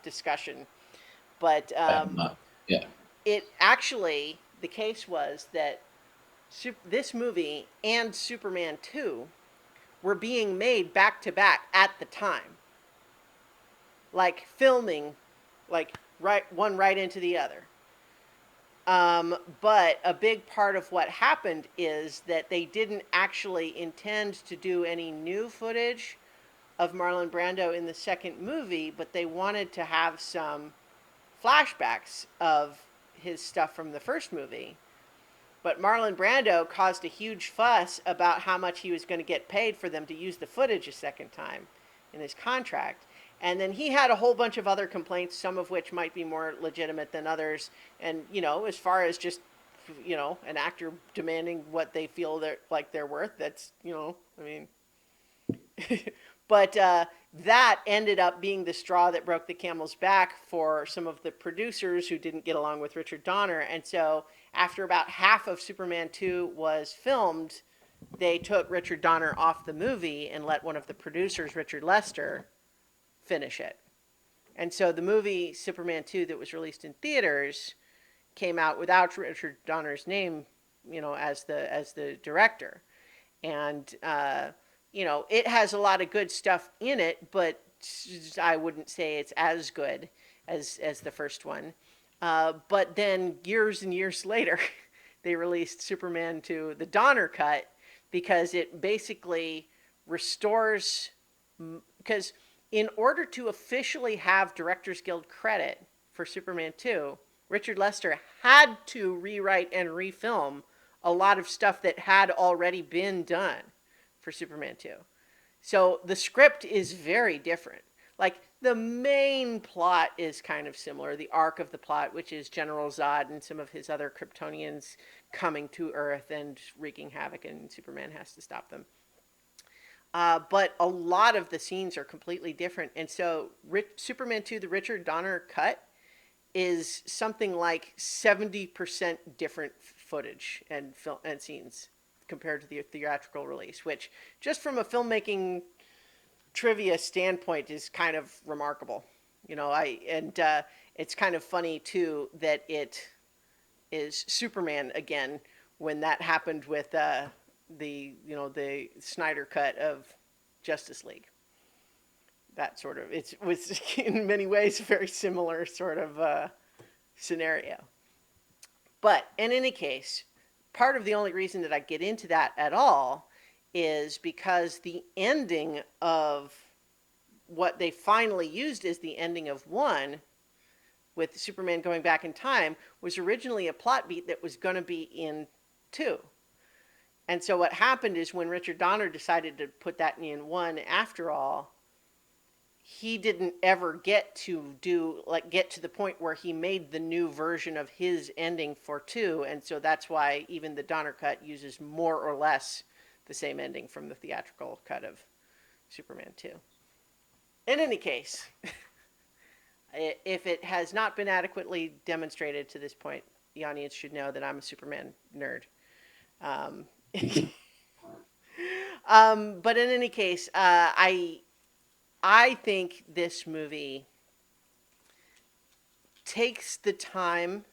discussion. But Yeah, it actually, the case was that this movie and Superman 2 were being made back to back at the time, like filming, like one right into the other. But a big part of what happened is that they didn't actually intend to do any new footage of Marlon Brando in the second movie, but they wanted to have some flashbacks of his stuff from the first movie. But Marlon Brando caused a huge fuss about how much he was going to get paid for them to use the footage a second time in his contract. And then he had a whole bunch of other complaints, some of which might be more legitimate than others. And, as far as just, an actor demanding what they feel they're worth, that's, I mean, but that ended up being the straw that broke the camel's back for some of the producers who didn't get along with Richard Donner. And so, after about half of Superman 2 was filmed, they took Richard Donner off the movie and let one of the producers, Richard Lester, finish it. And so the movie Superman 2 that was released in theaters came out without Richard Donner's name, as the director. And it has a lot of good stuff in it, but I wouldn't say it's as good as the first one. But then years and years later, they released Superman 2, the Donner cut, because it basically restores. Because in order to officially have Directors Guild credit for Superman 2, Richard Lester had to rewrite and refilm a lot of stuff that had already been done for Superman 2. So the script is very different. Like, the main plot is kind of similar, the arc of the plot, which is General Zod and some of his other Kryptonians coming to Earth and wreaking havoc, and Superman has to stop them. But a lot of the scenes are completely different. And so Superman 2, the Richard Donner cut, is something like 70% different footage and film and scenes compared to the theatrical release, which just from a filmmaking trivia standpoint is kind of remarkable. It's kind of funny too that it is Superman again when that happened with the Snyder cut of Justice League. That sort of it was in many ways a very similar sort of scenario. But in any case, part of the only reason that I get into that at all is because the ending of what they finally used as the ending of 1, with Superman going back in time, was originally a plot beat that was going to be in 2. And so what happened is when Richard Donner decided to put that in 1 after all, he didn't ever get to the point where he made the new version of his ending for 2, and so that's why even the Donner cut uses more or less the same ending from the theatrical cut of Superman 2. In any case, if it has not been adequately demonstrated to this point, the audience should know that I'm a Superman nerd. But in any case, I think this movie takes the time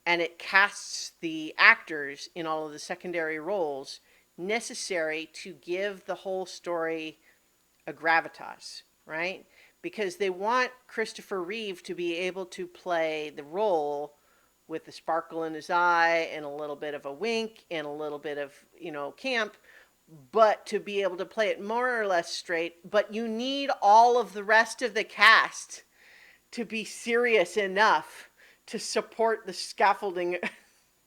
and it casts the actors in all of the secondary roles necessary to give the whole story a gravitas, right? Because they want Christopher Reeve to be able to play the role with the sparkle in his eye and a little bit of a wink and a little bit of, camp, but to be able to play it more or less straight. But you need all of the rest of the cast to be serious enough to support the scaffolding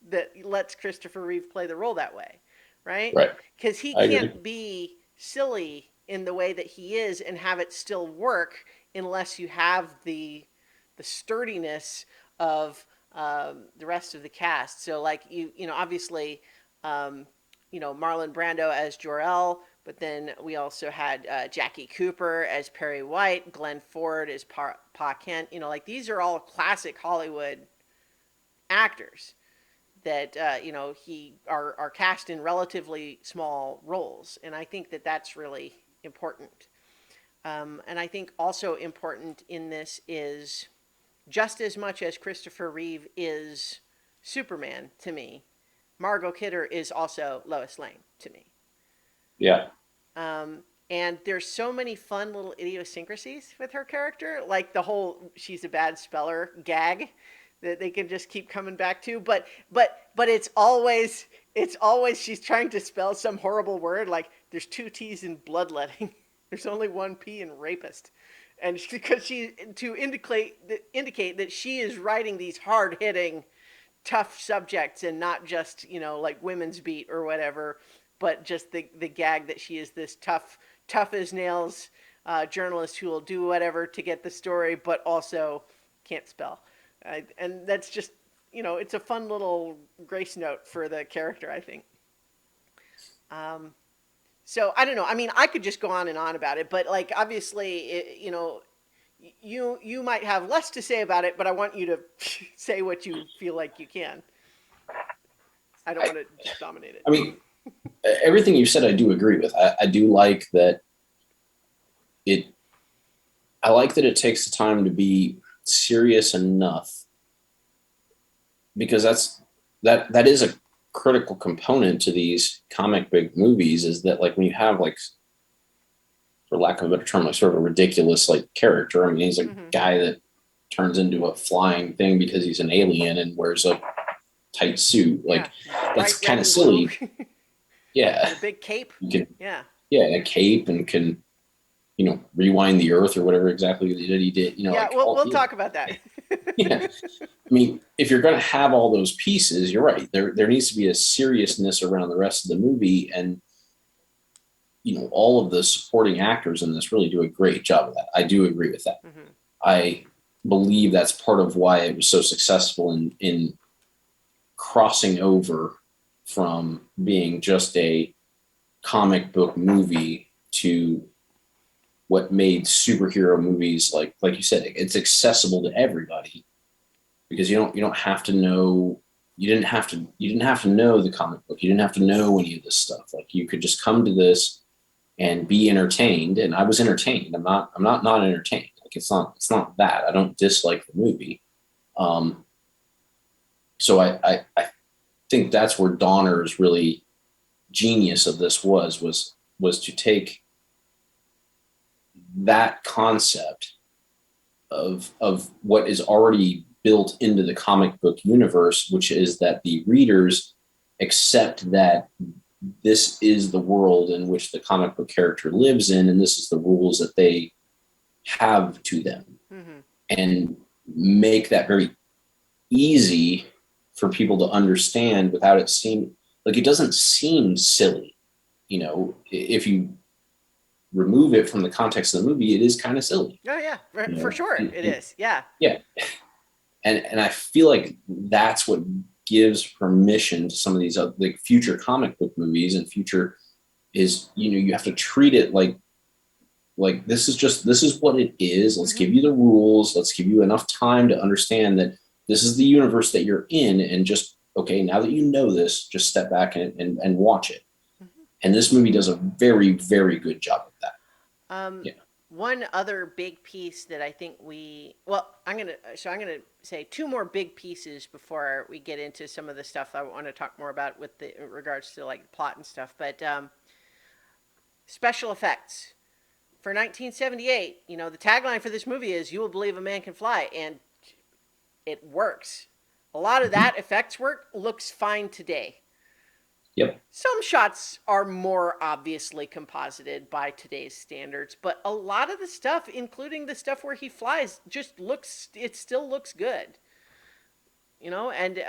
that lets Christopher Reeve play the role that way, right? Right. Because he I can't agree. be silly in the way that he is and have it still work unless you have the sturdiness of the rest of the cast. So, like, obviously, Marlon Brando as Jor-El, but then we also had Jackie Cooper as Perry White, Glenn Ford as Pa Kent. These are all classic Hollywood actors that are cast in relatively small roles, and I think that that's really important. And I think also important in this is just as much as Christopher Reeve is Superman to me, Margot Kidder is also Lois Lane to me. Yeah. And there's so many fun little idiosyncrasies with her character, like the whole "she's a bad speller" gag that they can just keep coming back to. But it's always she's trying to spell some horrible word, like there's 2 T's in bloodletting, there's only 1 P in rapist, and because she to indicate that she is writing these hard hitting, tough subjects and not just like Women's Beat or whatever, but just the gag that she is this tough as nails journalist who will do whatever to get the story, but also can't spell. And that's just, it's a fun little grace note for the character, I think. So I don't know. I mean, I could just go on and on about it, but like obviously, you might have less to say about it, but I want you to say what you feel like you can. I don't want to just dominate it. I mean, everything you said, I do agree with. I do like that it I like that it takes the time to be serious enough, because that is a critical component to these comic book movies, is that like when you have like, for lack of a better term, like sort of a ridiculous like character. I mean, he's a Mm-hmm. guy that turns into a flying thing because he's an alien and wears a tight suit. Yeah, Like bright that's red kind of and blue, silly. Yeah. and a big cape. You can, Yeah. yeah, a cape, and can, rewind the earth or whatever exactly that he did, Yeah, like we'll all, we'll talk about that. yeah. I mean, if you're going to have all those pieces, you're right. There needs to be a seriousness around the rest of the movie, and all of the supporting actors in this really do a great job of that. I do agree with that. Mm-hmm. I believe that's part of why it was so successful in crossing over from being just a comic book movie to what made superhero movies, like you said, it's accessible to everybody, because you don't have to know, you didn't have to know the comic book, you didn't have to know any of this stuff. Like you could just come to this and be entertained, and I was entertained. I'm not entertained. Like it's not that I don't dislike the movie. um so I think that's where Donner's really genius of this was to take that concept of what is already built into the comic book universe, which is that the readers accept that this is the world in which the comic book character lives in, and this is the rules that they have to them, Mm-hmm. and make that very easy for people to understand without it seem like, it doesn't seem silly. If you remove it from the context of the movie, it is kind of silly. Oh yeah, You for know, sure it is. Yeah. yeah, and I feel like that's what gives permission to some of these like future comic book movies and future, is you have to treat it like this is what it is. Let's Mm-hmm. give you the rules. Let's give you enough time to understand that this is the universe that you're in, and just, okay, now that you know this, just step back and watch it. Mm-hmm. And this movie does a very, very good job of that. Um, Yeah. one other big piece that I think I'm gonna say two more big pieces before we get into some of the stuff I want to talk more about with the in regards to like plot and stuff. But special effects for 1978. The tagline for this movie is "You will believe a man can fly," and it works. A lot of Mhm. that effects work looks fine today. Yep. Some shots are more obviously composited by today's standards, but a lot of the stuff, including the stuff where he flies, it still looks good. And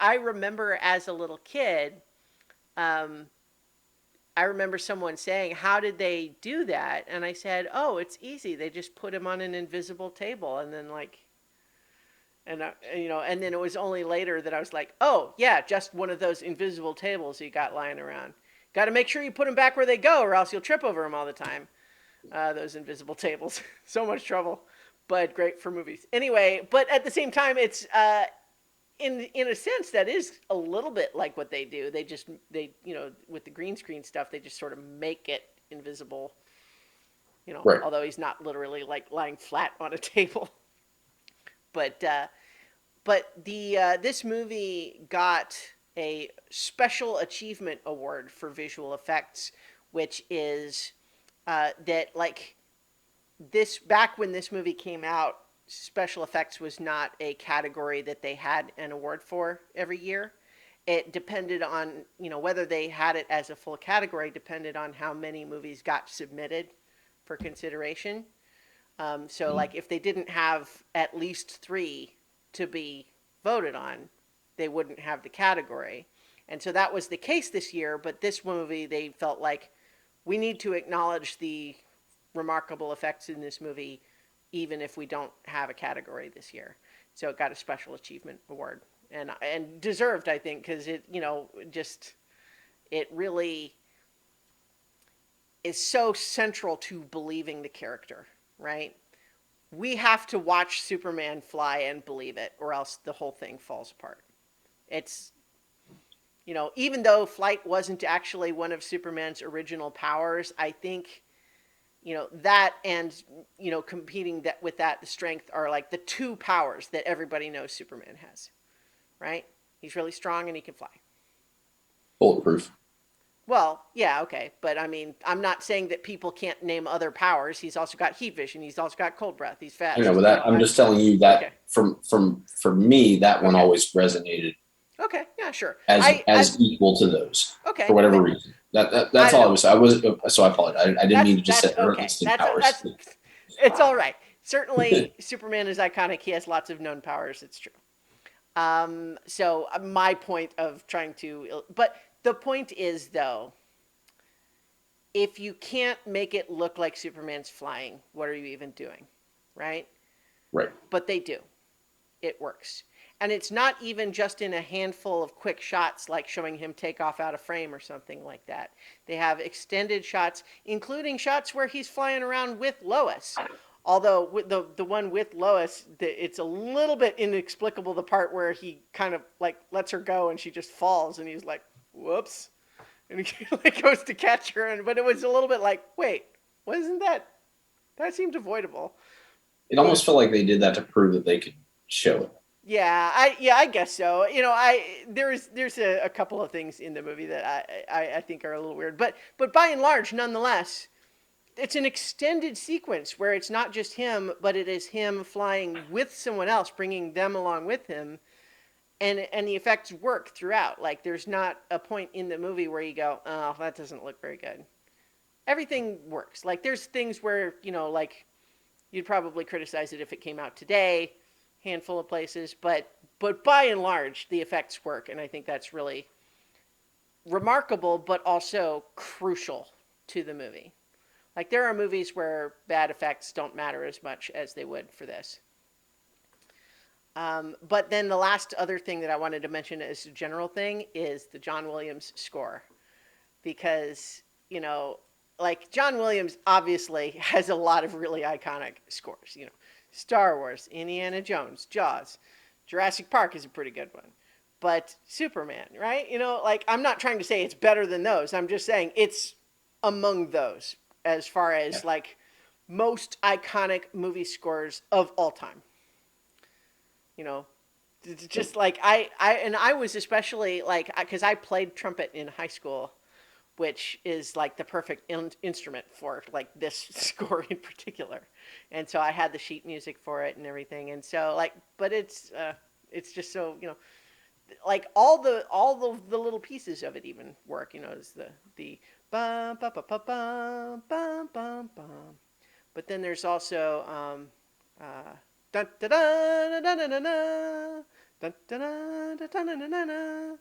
I remember as a little kid, um, I remember someone saying, "How did they do that?" And I said, "Oh, it's easy. They just put him on an invisible table, and then and then it was only later that I was like, oh yeah, just one of those invisible tables you got lying around. Got to make sure you put them back where they go, or else you'll trip over them all the time. Those invisible tables, so much trouble, but great for movies. Anyway, but at the same time, it's in a sense that is a little bit like what they do. They with the green screen stuff, they just sort of make it invisible. Right. Although he's not literally like lying flat on a table, but the this movie got a special achievement award for visual effects, which is that like this back when this movie came out, special effects was not a category that they had an award for every year. It depended on whether they had it as a full category depended on how many movies got submitted for consideration. So, Mhm. like, if they didn't have at least three to be voted on, they wouldn't have the category. And so that was the case this year, but this movie, they felt like we need to acknowledge the remarkable effects in this movie, even if we don't have a category this year. So it got a special achievement award, and deserved, I think, because just it really is so central to believing the character, right? We have to watch Superman fly and believe it, or else the whole thing falls apart. It's, even though flight wasn't actually one of Superman's original powers, I think, that and competing that with that the strength are like the two powers that everybody knows Superman has, right? He's really strong and he can fly. Bulletproof. Well, yeah, okay, but I mean, I'm not saying that people can't name other powers. He's also got heat vision. He's also got cold breath. He's I know, fast. but that I'm just telling you that Okay, from for me, that one okay, always resonated okay, yeah, sure. as equal to those for Okay, whatever reason. I That's don't all I know. was. I was so I apologize. I didn't mean to just That's say there are okay. listing powers. It's all right. Certainly, Superman is iconic. He has lots of known powers. It's true. So my point of trying to, but the point is though, if you can't make it look like Superman's flying, what are you even doing, right? Right. But they do. It works. And it's not even just in a handful of quick shots like showing him take off out of frame or something like that. They have extended shots, including shots where he's flying around with Lois. Although with the one with Lois, it's a little bit inexplicable, the part where he kind of like lets her go and she just falls and he's like, whoops. And he like goes to catch her, but it was a little bit like, wait, wasn't that seemed avoidable. It almost felt like they did that to prove that they could show it. Yeah, I guess so. There's a couple of things in the movie that I think are a little weird, but by and large, nonetheless, it's an extended sequence where it's not just him, but it is him flying with someone else, bringing them along with him, and the effects work throughout. Like there's not a point in the movie where you go, oh, that doesn't look very good. Everything works. Like there's things where like you'd probably criticize it if it came out today, handful of places, but by and large, the effects work, and I think that's really remarkable, but also crucial to the movie. Like there are movies where bad effects don't matter as much as they would for this. But then the last other thing that I wanted to mention as a general thing is the John Williams score, because like John Williams obviously has a lot of really iconic scores. Star Wars, Indiana Jones, Jaws, Jurassic Park is a pretty good one, but Superman, right? Like I'm not trying to say it's better than those. I'm just saying it's among those as far as like most iconic movie scores of all time. You know, just like I was especially like because I played trumpet in high school, which is like the perfect instrument for like this score in particular. And so I had the sheet music for it and everything. And so like, but it's just so like all the little pieces of it even work. Is the bum bum bum bum bum bum bum bum. But then there's also dun da da da da da da dun da da da da da da da.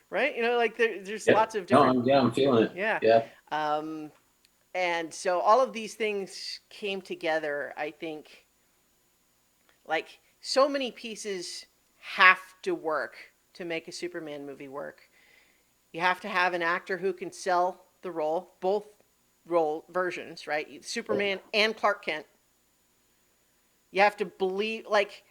Right? Like there's Yeah. lots of No, different. I'm feeling it. Yeah. Yeah. Um, and so all of these things came together, I think, like so many pieces have to work to make a Superman movie work. You have to have an actor who can sell the role, both role versions, right? Superman and Clark Kent. You have to believe, like,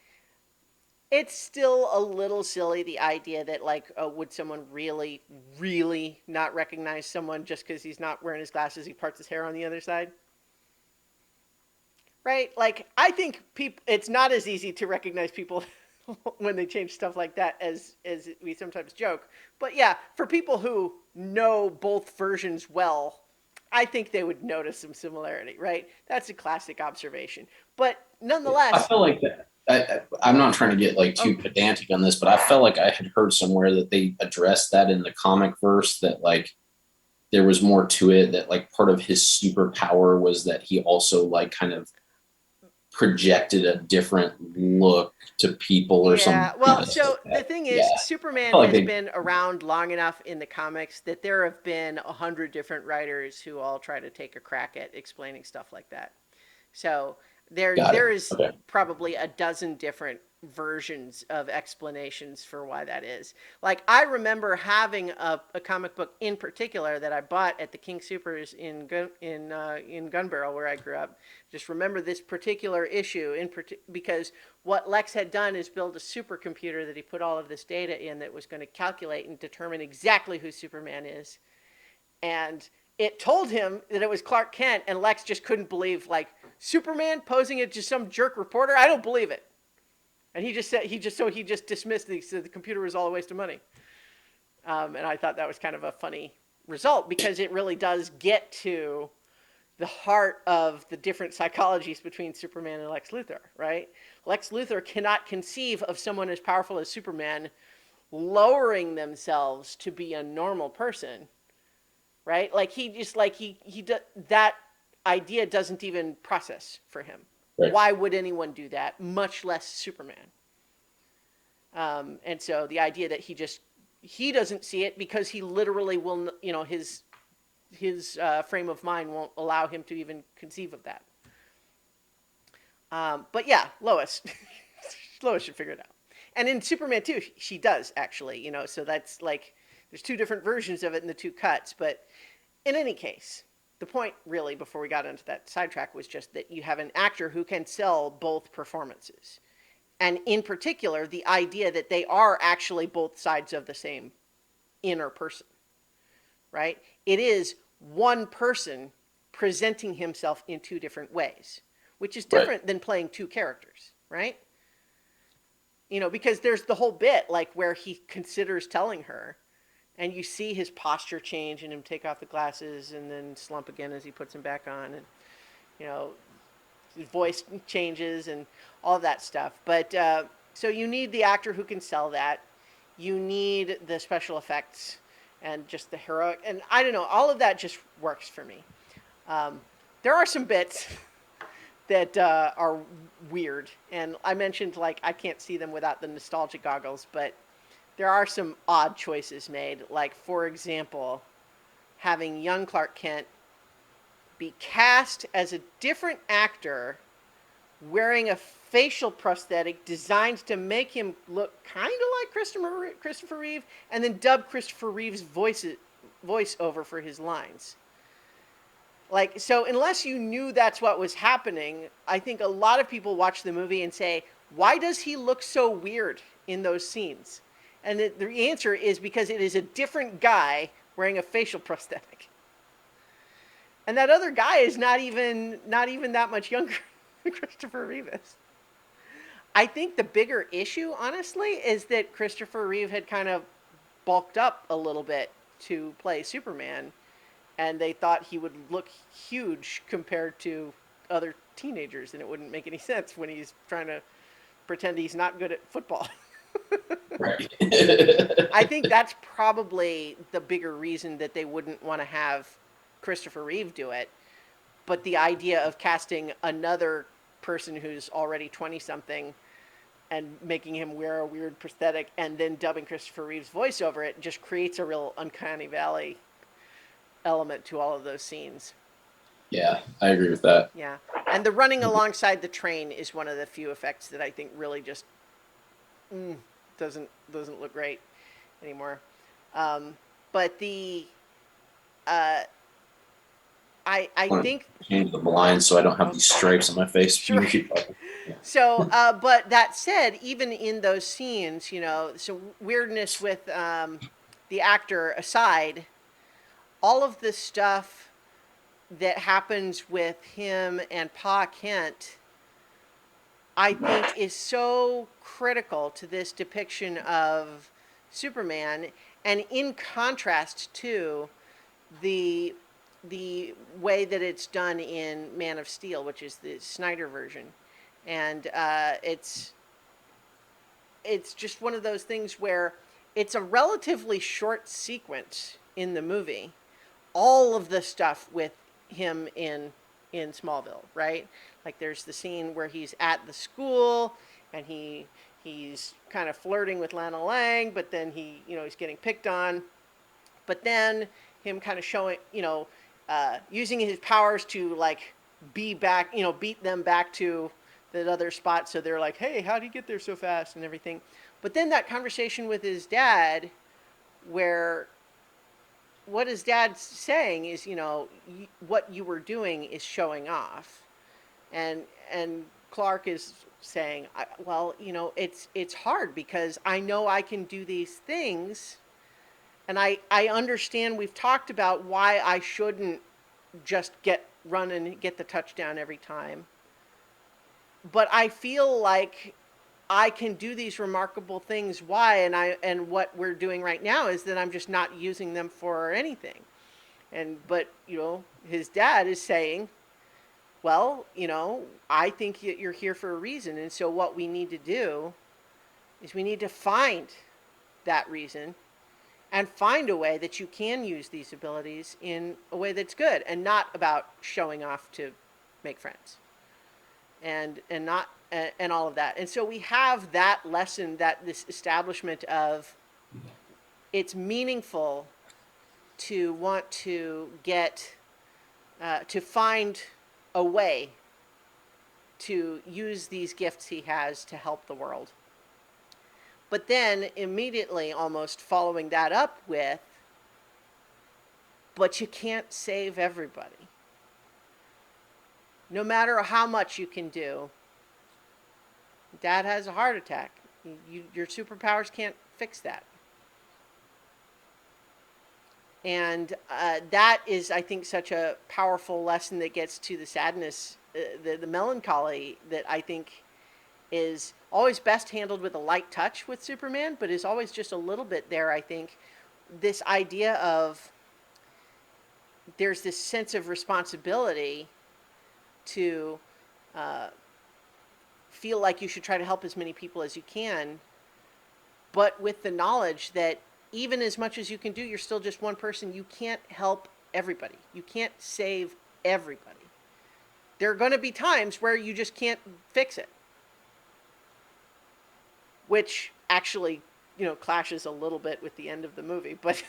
it's still a little silly, the idea that like would someone really really not recognize someone just because he's not wearing his glasses, he parts his hair on the other side, right? Like I think people, it's not as easy to recognize people when they change stuff like that as we sometimes joke. But yeah, for people who know both versions well, I think they would notice some similarity, right? That's a classic observation, but I nonetheless. feel like that. I'm not trying to get like Oh, too pedantic on this, but I felt like I had heard somewhere that they addressed that in the comic verse, that like there was more to it, that like part of his superpower was that he also like kind of projected a different look to people or yeah, some well, BS so like the that. thing Yeah. is, I Superman felt like has they been around long enough in the comics that there have been 100 different writers who all try to take a crack at explaining stuff like that. So got there it. is Okay. probably a dozen different versions of explanations for why that is. Like I remember having a comic book in particular that I bought at the King Supers in Gun Barrel where I grew up. Just remember this particular issue because what Lex had done is build a supercomputer that he put all of this data in that was going to calculate and determine exactly who Superman is. And it told him that it was Clark Kent, and Lex just couldn't believe, like, Superman posing as just some jerk reporter. I don't believe it. And he just dismissed it. He said the computer was all a waste of money. And I thought that was kind of a funny result because it really does get to the heart of the different psychologies between Superman and Lex Luthor, right? Lex Luthor cannot conceive of someone as powerful as Superman lowering themselves to be a normal person, right? Like he just like he that idea doesn't even process for him. Right. Why would anyone do that? Much less Superman. And so the idea that he doesn't see it because he literally will, his frame of mind won't allow him to even conceive of that. But yeah, Lois, Lois should figure it out. And in Superman 2, she does actually, so that's like, there's two different versions of it in the two cuts. But in any case, the point really, before we got into that sidetrack, was just that you have an actor who can sell both performances. And in particular, the idea that they are actually both sides of the same inner person, right? It is one person presenting himself in two different ways, which is different Right. than playing two characters, right? Because there's the whole bit like where he considers telling her, and you see his posture change and him take off the glasses and then slump again as he puts them back on, and you know his voice changes and all that stuff. But so you need the actor who can sell that. You need the special effects and just the heroic, and I don't know, all of that just works for me. Um, there are some bits that are weird, and I mentioned like I can't see them without the nostalgia goggles, but there are some odd choices made. Like for example, having young Clark Kent be cast as a different actor wearing a facial prosthetic designed to make him look kind of like Christopher Reeve, and then dub Christopher Reeve's voice over for his lines. Like, so unless you knew that's what was happening, I think a lot of people watch the movie and say, why does he look so weird in those scenes? And the answer is because it is a different guy wearing a facial prosthetic. And that other guy is not even that much younger than Christopher Reeve is. I think the bigger issue, honestly, is that Christopher Reeve had kind of bulked up a little bit to play Superman, and they thought he would look huge compared to other teenagers, and it wouldn't make any sense when he's trying to pretend he's not good at football. Right. I think that's probably the bigger reason that they wouldn't want to have Christopher Reeve do it. But the idea of casting another person who's already 20 something and making him wear a weird prosthetic and then dubbing Christopher Reeve's voice over it just creates a real uncanny valley element to all of those scenes. Yeah, I agree with that. Yeah. And the running alongside the train is one of the few effects that I think really just mm, doesn't look great anymore. Um, but the I I want think to change the blinds so I don't have oh, these stripes on my face. You sure. can keep talking. Yeah. So, but that said, even in those scenes, so weirdness with the actor aside, all of the stuff that happens with him and Pa Kent, I think, is so critical to this depiction of Superman, and in contrast to the the way that it's done in Man of Steel, which is the Snyder version, and it's just one of those things where it's a relatively short sequence in the movie. All of the stuff with him in Smallville, right? Like there's the scene where he's at the school and he's kind of flirting with Lana Lang, but then he's getting picked on. But then him kind of showing, using his powers to like be back, beat them back to that other spot. So they're like, hey, how do you get there so fast and everything? But then that conversation with his dad, where what his dad's saying is, what you were doing is showing off, and Clark is saying, well, it's hard because I know I can do these things, And I understand we've talked about why I shouldn't just run and get the touchdown every time. But I feel like I can do these remarkable things. Why? And what we're doing right now is that I'm just not using them for anything. But his dad is saying, well, I think you're here for a reason, and so what we need to do is we need to find that reason and find a way that you can use these abilities in a way that's good and not about showing off to make friends and not and all of that. And so we have that lesson, that this establishment of it's meaningful to want to get to find a way to use these gifts he has to help the world. But then immediately almost following that up with, but you can't save everybody. No matter how much you can do, Dad has a heart attack. Your superpowers can't fix that. And that is, I think, such a powerful lesson that gets to the sadness, the melancholy that I think is always best handled with a light touch with Superman, but is always just a little bit there, I think. This idea of there's this sense of responsibility to feel like you should try to help as many people as you can, but with the knowledge that even as much as you can do, you're still just one person. You can't help everybody. You can't save everybody. There are going to be times where you just can't fix it, which actually, clashes a little bit with the end of the movie. But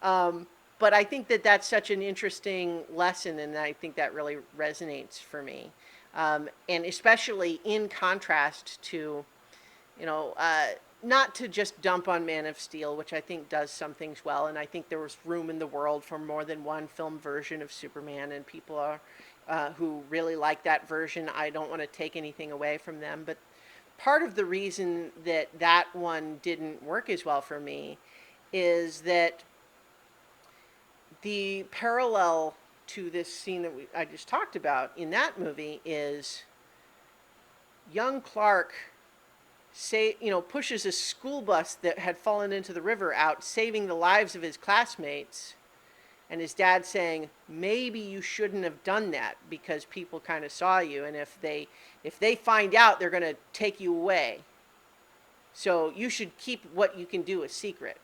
I think that that's such an interesting lesson, and I think that really resonates for me, and especially in contrast to, you know, uh, not to just dump on Man of Steel, which I think does some things well, and I think there was room in the world for more than one film version of Superman, and people are who really like that version. I don't want to take anything away from them, but part of the reason that that one didn't work as well for me is that the parallel to this scene that I just talked about in that movie is young Clark pushes a school bus that had fallen into the river out, saving the lives of his classmates, and his dad saying, maybe you shouldn't have done that because people kind of saw you, and if they find out, they're going to take you away. So you should keep what you can do a secret.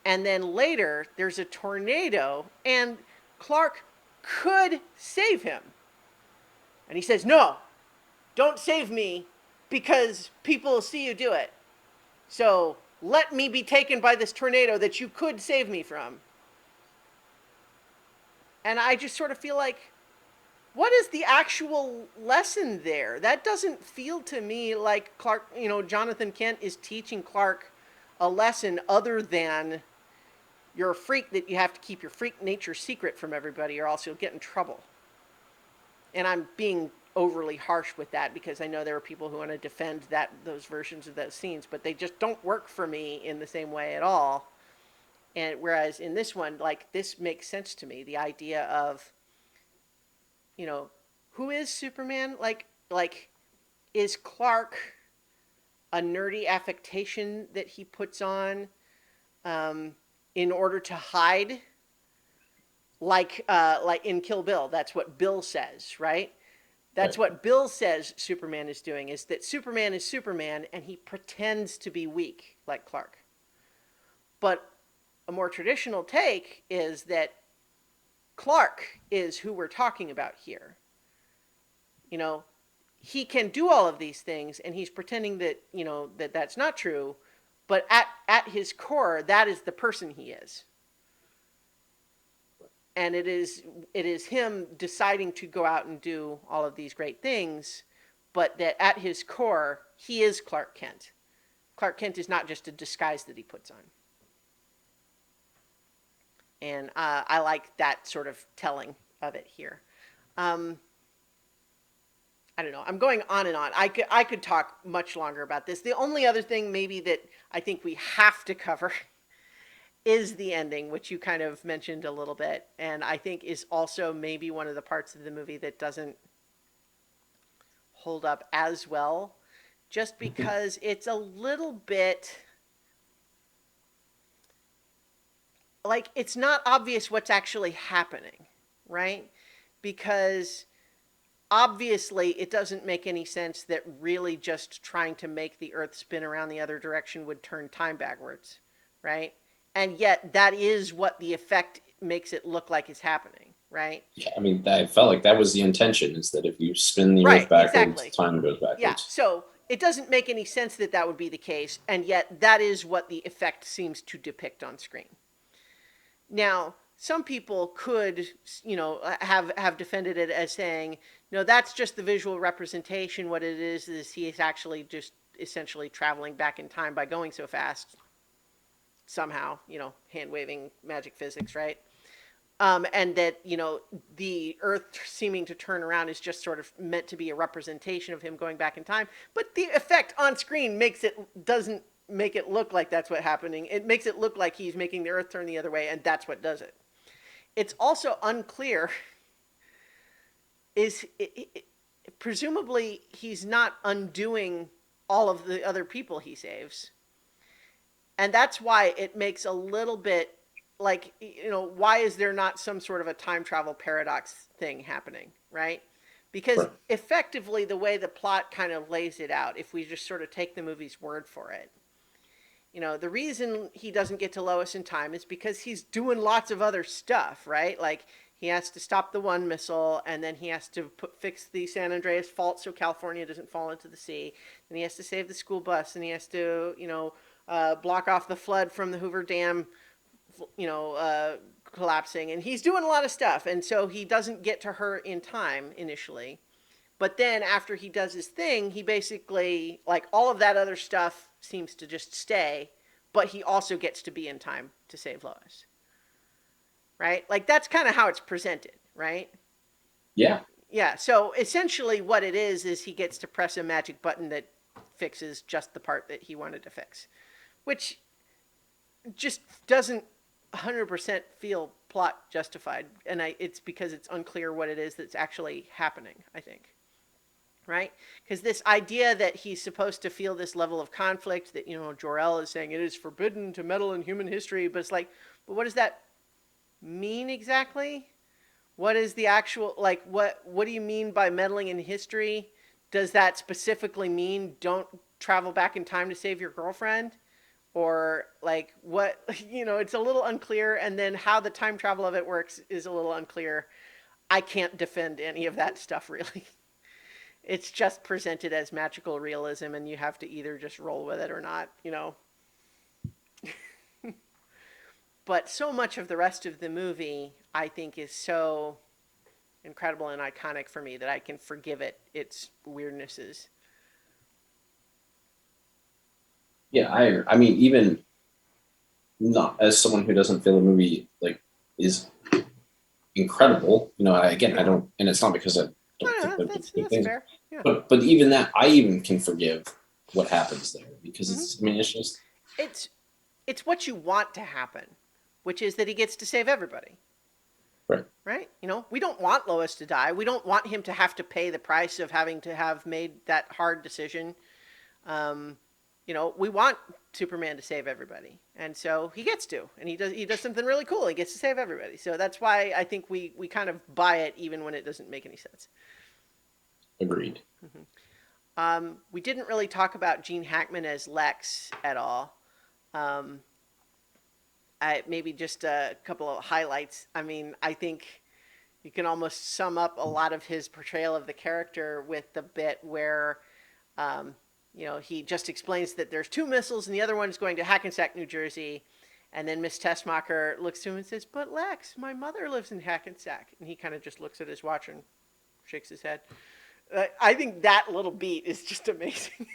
And then later, there's a tornado, and Clark could save him. And he says, no, don't save me because people will see you do it. So let me be taken by this tornado that you could save me from. And I just sort of feel like, what is the actual lesson there? That doesn't feel to me like Clark, Jonathan Kent is teaching Clark a lesson other than you're a freak, that you have to keep your freak nature secret from everybody or else you'll get in trouble. And I'm being overly harsh with that because I know there are people who want to defend those versions of those scenes, but they just don't work for me in the same way at all. And whereas in this one, like, this makes sense to me. The idea of, who is Superman? Like, is Clark a nerdy affectation that he puts on in order to hide? Like in Kill Bill, that's what Bill says, right? That's Right. what Bill says Superman is doing, is that Superman is Superman and he pretends to be weak like Clark. But a more traditional take is that Clark is who we're talking about here. You know, he can do all of these things and he's pretending that, that's not true, but at his core, that is the person he is. And it is him deciding to go out and do all of these great things, but that at his core, he is Clark Kent. Clark Kent is not just a disguise that he puts on. And I like that sort of telling of it here. I don't know. I'm going on and on. I could talk much longer about this. The only other thing maybe that I think we have to cover is the ending, which you kind of mentioned a little bit, and I think is also maybe one of the parts of the movie that doesn't hold up as well, just because it's a little bit like it's not obvious what's actually happening, right? Because obviously it doesn't make any sense that really just trying to make the earth spin around the other direction would turn time backwards, right? And yet that is what the effect makes it look like is happening, right? Yeah, I mean, I felt like that was the intention, is that if you spin the Right, earth backwards, exactly. time goes Yeah, backwards. so it doesn't make any sense that that would be the case, and yet that is what the effect seems to depict on screen. Now, some people could, have defended it as saying, no, that's just the visual representation. What it is he is actually just essentially traveling back in time by going so fast, somehow, hand waving magic physics, right? And that the Earth seeming to turn around is just sort of meant to be a representation of him going back in time. But the effect on screen doesn't make it look like that's what's happening. It makes it look like he's making the Earth turn the other way, and that's what does it. It's also unclear is presumably he's not undoing all of the other people he saves, and that's why it makes a little bit like, why is there not some sort of a time travel paradox thing happening, right? Because Right. effectively the way the plot kind of lays it out, if we just sort of take the movie's word for it, the reason he doesn't get to Lois in time is because he's doing lots of other stuff, right? Like he has to stop the one missile, and then he has to fix the San Andreas fault so California doesn't fall into the sea. And he has to save the school bus, and he has to, block off the flood from the Hoover Dam, collapsing. And he's doing a lot of stuff, and so he doesn't get to her in time initially. But then after he does his thing, he basically, like, all of that other stuff seems to just stay, but he also gets to be in time to save Lois. Right? Like that's kind of how it's presented, right? Yeah. Yeah, so essentially what it is he gets to press a magic button that fixes just the part that he wanted to fix, which just doesn't 100% feel plot justified, and it's because it's unclear what it is that's actually happening, I think. Right? Because this idea that he's supposed to feel this level of conflict, that, Jor-El is saying it is forbidden to meddle in human history, but it's like, but what does that mean exactly? What is the actual, like, what do you mean by meddling in history? Does that specifically mean don't travel back in time to save your girlfriend? Or like what, it's a little unclear, and then how the time travel of it works is a little unclear. I can't defend any of that stuff really. It's just presented as magical realism, and you have to either just roll with it or not. But so much of the rest of the movie, I think, is so incredible and iconic for me that I can forgive its weirdnesses. Yeah, I mean, even not as someone who doesn't feel the movie like is incredible. I don't, and it's not because I don't think No, they're good that's things, fair. Yeah. but even that, I even can forgive what happens there because Mm-hmm. it's. I mean, it's just It's it's what you want to happen, which is that he gets to save everybody. right. Right? We don't want Lois to die. We don't want him to have to pay the price of having to have made that hard decision. Um, we want Superman to save everybody, and so he gets to, and he does something really cool. He gets to save everybody. So that's why I think we kind of buy it, even when it doesn't make any sense. Agreed. We didn't really talk about Gene Hackman as Lex at all. Um, maybe just a couple of highlights. I mean, I think you can almost sum up a lot of his portrayal of the character with the bit where, um, he just explains that there's two missiles and the other one is going to Hackensack, New Jersey. And then Miss Tessmacher looks to him and says, "But Lex, my mother lives in Hackensack." And he kind of just looks at his watch and shakes his head. I think that little beat is just amazing.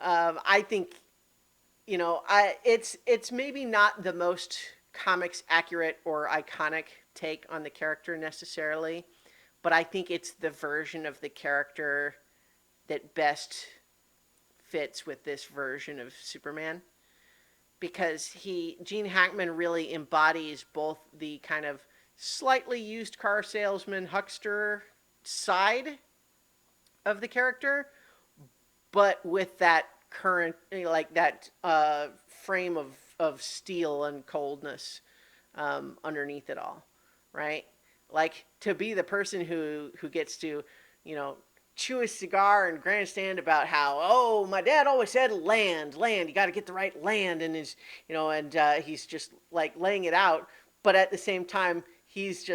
I think, it's maybe not the most comics accurate or iconic take on the character necessarily, but I think it's the version of the character that best fits with this version of Superman, because Gene Hackman really embodies both the kind of slightly used car salesman huckster side of the character, but with that current, like that frame of steel and coldness underneath it all, right? Like, to be the person who gets to, you know, chew his cigar and grandstand about how, oh, my dad always said land, you got to get the right land, and his, and he's just like laying it out, but at the same time he's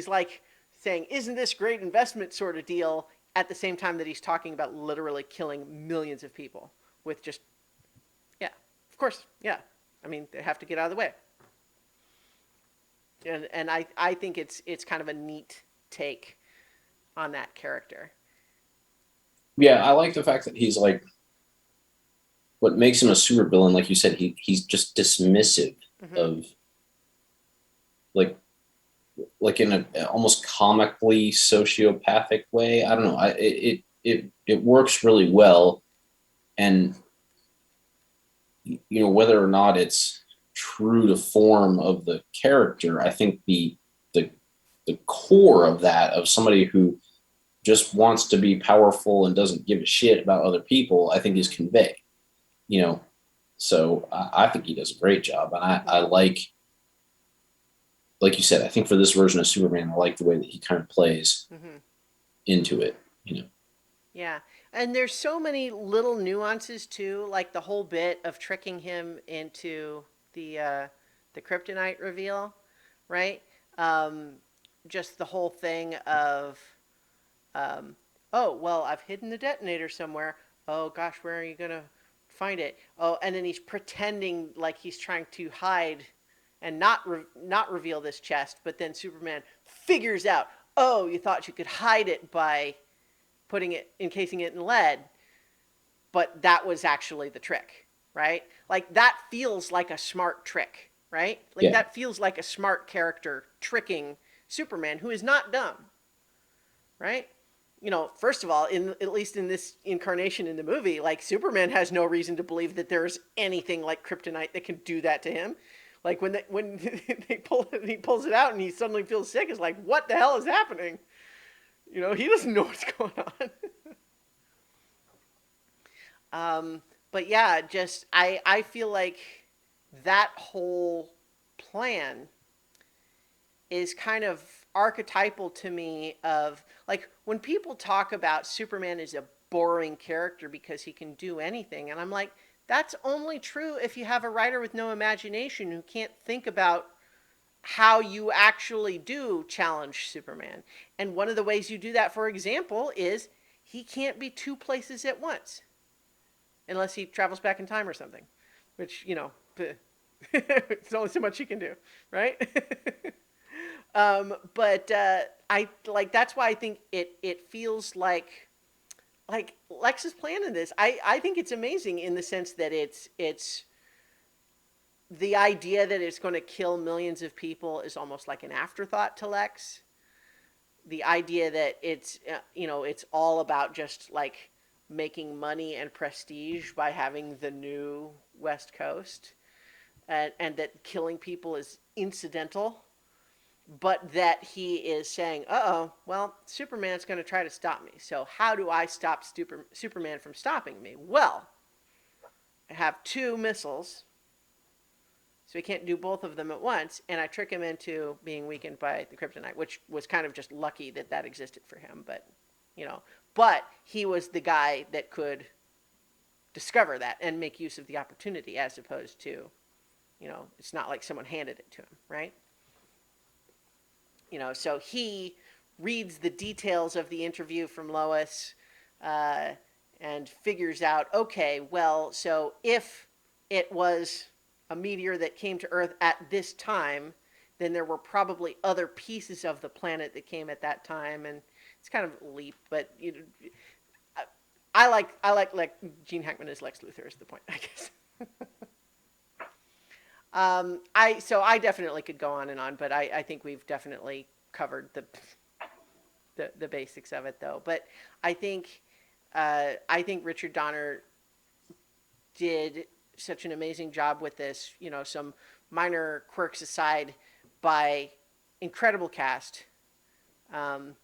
like saying, isn't this great investment sort of deal, at the same time that he's talking about literally killing millions of people with just, yeah, of course, yeah. I mean, they have to get out of the way. And I think it's kind of a neat take on that character. Yeah, I like the fact that he's like what makes him a supervillain. Like you said, he's just dismissive Mm-hmm. of like in a almost comically sociopathic way. I don't know. It works really well, and whether or not it's true to form of the character, I think the the core of that, of somebody who just wants to be powerful and doesn't give a shit about other people, I think is Mm-hmm. conveyed. You know, so I think he does a great job, and I Mm-hmm. like you said, I think for this version of Superman, I like the way that he kind of plays Mm-hmm. into it. You know, Yeah. And there's so many little nuances too, like the whole bit of tricking him into the uh, the kryptonite reveal, right? Um, just the whole thing of, um, oh well, I've hidden the detonator somewhere. Oh gosh, where are you gonna find it? Oh, and then he's pretending like he's trying to hide and not reveal this chest, but then Superman figures out, oh, you thought you could hide it by encasing it in lead, but that was actually the trick, right? Like, that feels like a smart trick, right? Like, yeah, that feels like a smart character tricking Superman, who is not dumb, right? First of all, in at least in this incarnation in the movie, like, Superman has no reason to believe that there's anything like kryptonite that can do that to him. Like, when he pulls it out and he suddenly feels sick, it's like, what the hell is happening? He doesn't know what's going on. But yeah, just I feel like that whole plan is kind of archetypal to me of, like, when people talk about Superman as a boring character because he can do anything, and I'm like, that's only true if you have a writer with no imagination who can't think about how you actually do challenge Superman. And one of the ways you do that, for example, is he can't be two places at once unless he travels back in time or something, which, it's only so much he can do, right? But I like that's why I think it feels like Lex's plan in this. I think it's amazing in the sense that it's the idea that it's going to kill millions of people is almost like an afterthought to Lex. The idea that it's all about just like making money and prestige by having the new West Coast, and that killing people is incidental, but that he is saying, "Uh-oh, well, Superman's going to try to stop me. So how do I stop Superman from stopping me? Well, I have two missiles, so he can't do both of them at once, and I trick him into being weakened by the kryptonite," which was kind of just lucky that that existed for him, but you know, but he was the guy that could discover that and make use of the opportunity, as opposed to, it's not like someone handed it to him, right? So he reads the details of the interview from Lois, uh, and figures out, okay, well, so if it was a meteor that came to Earth at this time, then there were probably other pieces of the planet that came at that time, and it's kind of a leap, but I like Gene Hackman as Lex Luthor is the point, I guess. I definitely could go on and on, but I think we've definitely covered the basics of it though. But I think I think Richard Donner did such an amazing job with this. You know, some minor quirks aside, by incredible cast, um,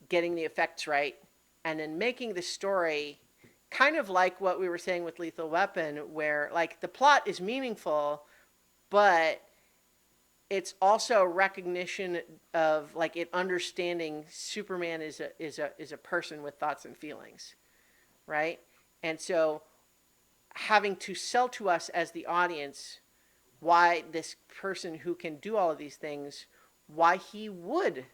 getting the effects right, and then making the story kind of like what we were saying with Lethal Weapon, where like the plot is meaningful, but it's also recognition of like it understanding Superman is a person with thoughts and feelings, right? And so having to sell to us as the audience why this person who can do all of these things, why he would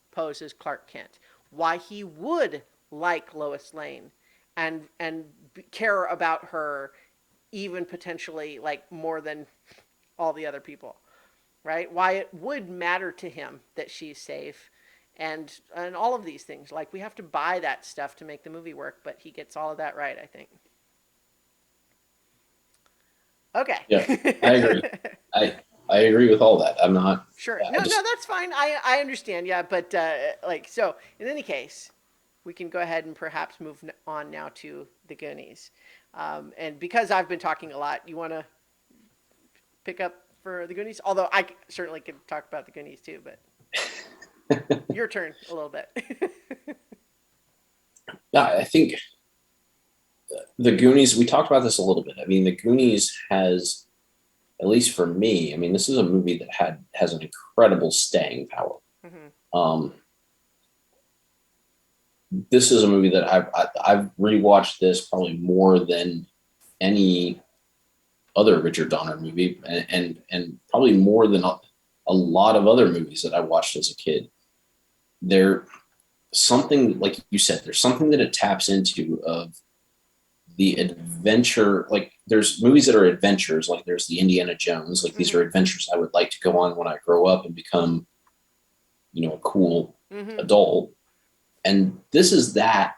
pose as Clark Kent, why he would like Lois Lane, and care about her even potentially like more than all the other people, right? Why it would matter to him that she's safe, and all of these things. Like we have to buy that stuff to make the movie work, but he gets all of that right, I think. Okay. Yeah, I agree. I I agree with all that. I'm not. Sure. I No, no, just that's fine. I understand. Yeah, but like so. In any case, we can go ahead and perhaps move on now to the Goonies. And because I've been talking a lot, you want to pick up for the Goonies? Although certainly could talk about the Goonies too, but your turn a little bit. yeah, I think the Goonies. We talked about this a little bit. I mean, the Goonies has, at least for me. I mean, this is a movie that has an incredible staying power. Mm-hmm. Um, this is a movie that I've rewatched this probably more than any other Richard Donner movie, and probably more than a lot of other movies that I watched as a kid. There something like you said. There's something that it taps into of the adventure. Like there's movies that are adventures. Like there's the Indiana Jones. Like these Mm-hmm. are adventures I would like to go on when I grow up and become, a cool Mm-hmm. adult. And this is that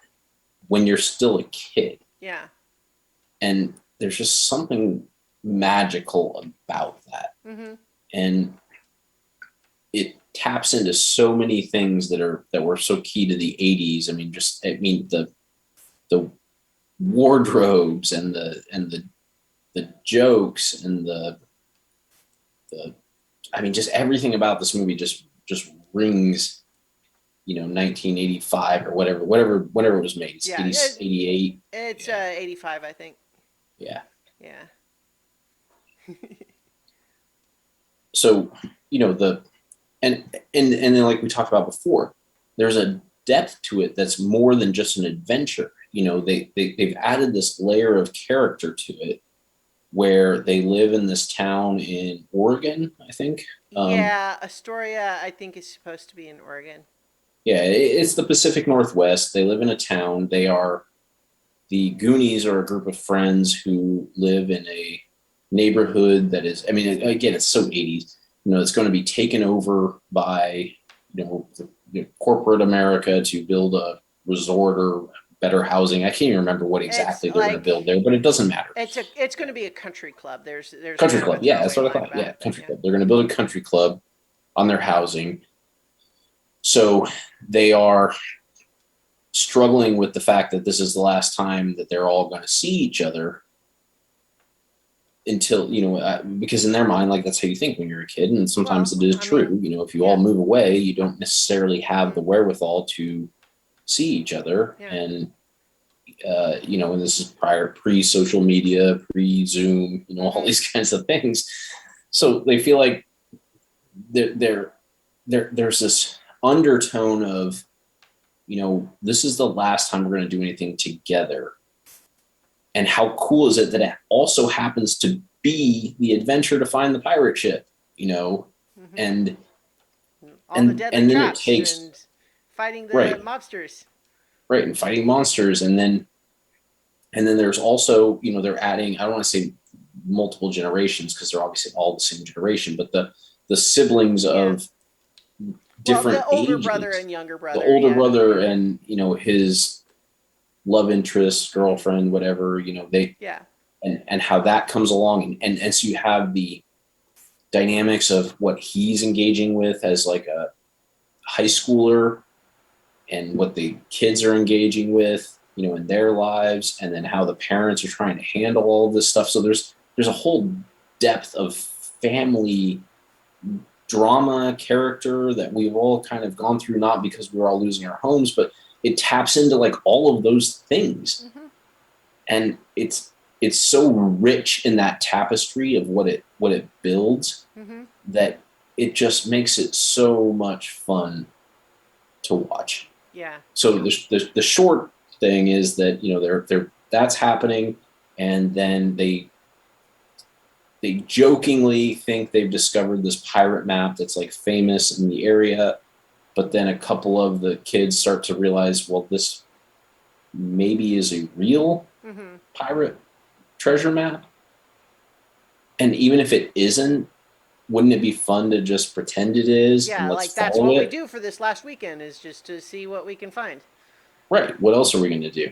when you're still a kid. Yeah. And there's just something magical about that. Mm-hmm. And it taps into so many things that were so key to the 80s. The wardrobes and the jokes and the just everything about this movie just rings, 1985 or whenever it was made. It's Yeah. 88. It's Yeah. 85, I think. Yeah. Yeah. So, the and then like we talked about before, there's a depth to it that's more than just an adventure. They've added this layer of character to it where they live in this town in Oregon, I think. Yeah, Astoria, I think, is supposed to be in Oregon. Yeah, it's the Pacific Northwest. They live in a town. The Goonies are a group of friends who live in a neighborhood that is, again, it's so 80s. It's going to be taken over by, corporate America to build a resort or better housing. I can't even remember what exactly they're going to build there, but it doesn't matter. It's going to be a country club. There's Country kind club. of a Yeah, that's what I throwaway line thought. about Yeah, it, country yeah. club. They're going to build a country club on their housing. So they are struggling with the fact that this is the last time that they're all going to see each other until, because in their mind, like that's how you think when you're a kid. And sometimes Well, it is I true. mean, If you all yeah. move away, you don't necessarily have Mhm. the wherewithal to see each other. Yeah. And, and this is pre-social media, pre-Zoom, all Mhm. these kinds of things. So they feel like there's this undertone of, this is the last time we're going to do anything together. And how cool is it that it also happens to be the adventure to find the pirate ship, Mhm. and All the deadly then it traps takes and fighting the right, mobsters. right, and fighting monsters, and then there's also, they're adding, I don't want to say multiple generations because they're obviously all the same generation, but the siblings Yeah. of Well, different the older brother ages, and younger the brother. older Yeah. brother and his love interest, girlfriend, whatever, they Yeah. and how that comes along, and so you have the dynamics of what he's engaging with as like a high schooler, and what the kids are engaging with, in their lives, and then how the parents are trying to handle all of this stuff. So there's a whole depth of family drama character that we've all kind of gone through, not because we're all losing our homes, but it taps into like all of those things. Mm-hmm. And it's so rich in that tapestry of what it builds, Mm-hmm. that it just makes it so much fun to watch. Yeah. So the short thing is that they're that's happening, and then they jokingly think they've discovered this pirate map that's like famous in the area, but then a couple of the kids start to realize, well, this maybe is a real Mm-hmm. pirate treasure map. And even if it isn't, wouldn't it be fun to just pretend it is and Yeah, let's like that's follow what we it? do for this last weekend is just to see what we can find. Right. What else are we going to do?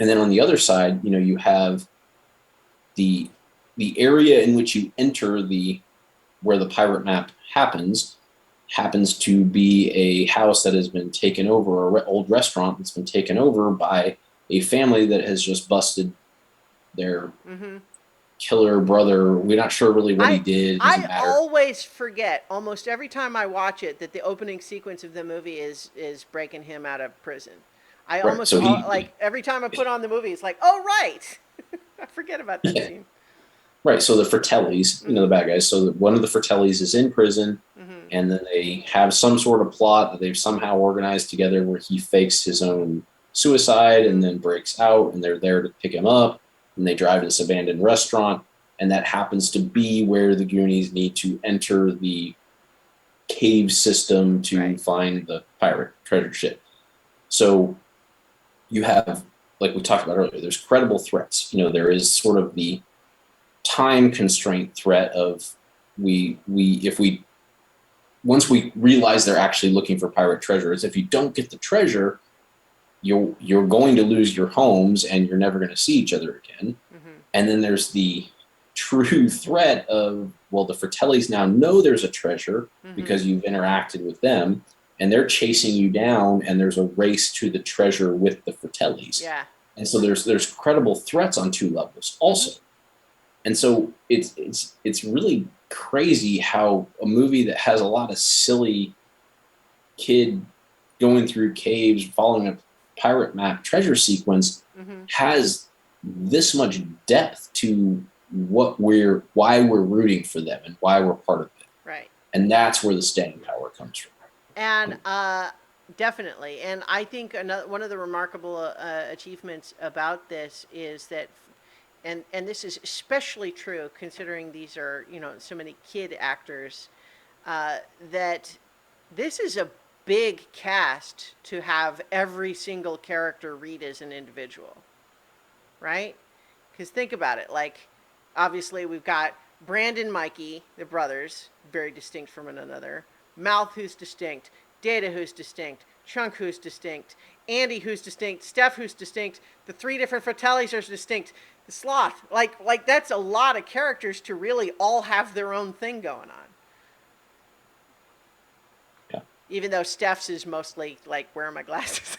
And then on the other side, you have the the area in which you enter the where the pirate map happens to be a house that has been taken over, or old restaurant that's been taken over by a family that has just busted their Mm-hmm. killer brother. We're not sure really what he I did. It doesn't I matter. always forget almost every time I watch it that the opening sequence of the movie is breaking him out of prison. I Right. almost So like every time I put on the movie, it's like, oh right, I forget about that yeah. scene. Right. So the Fratellis, the Mm-hmm. bad guys. So one of the Fratellis is in prison, Mm-hmm. and then they have some sort of plot that they've somehow organized together where he fakes his own suicide and Mm-hmm. then breaks out, and they're there to pick him up, and they drive to this abandoned restaurant, and that happens to be where the Goonies need to enter the cave system to Right. find the pirate treasure ship. So you have, like we talked about earlier, there's credible threats. There is sort of the time constraint threat of we if we once we realize they're actually looking for pirate treasures, if you don't get the treasure, you're going to lose your homes and you're never going to see each other again. Mm-hmm. And then there's the true threat of, well, the Fratellis now know there's a treasure Mm-hmm. because you've interacted with them, and they're chasing you down, and there's a race to the treasure with the Fratellis. Yeah. And so there's credible threats on two levels Mm-hmm. also. And so it's really crazy how a movie that has a lot of silly kid going through caves, following a pirate map treasure sequence, Mm-hmm. has this much depth to why we're rooting for them and why we're part of it. Right. And that's where the staying power comes from. And definitely, and I think another one of the remarkable achievements about this is that, and this is especially true considering these are so many kid actors, uh, that this is a big cast to have every single character read as an individual, right? Because think about it, like obviously we've got Brandon, Mikey, the brothers, very distinct from one another. Mouth, who's distinct. Data, who's distinct. Chunk, who's distinct. Andy, who's distinct. Steph, who's distinct. The three different Fratellis are distinct. The Sloth, like that's a lot of characters to really all have their own thing going on. Yeah. Even though Steph's is mostly like, where are my glasses?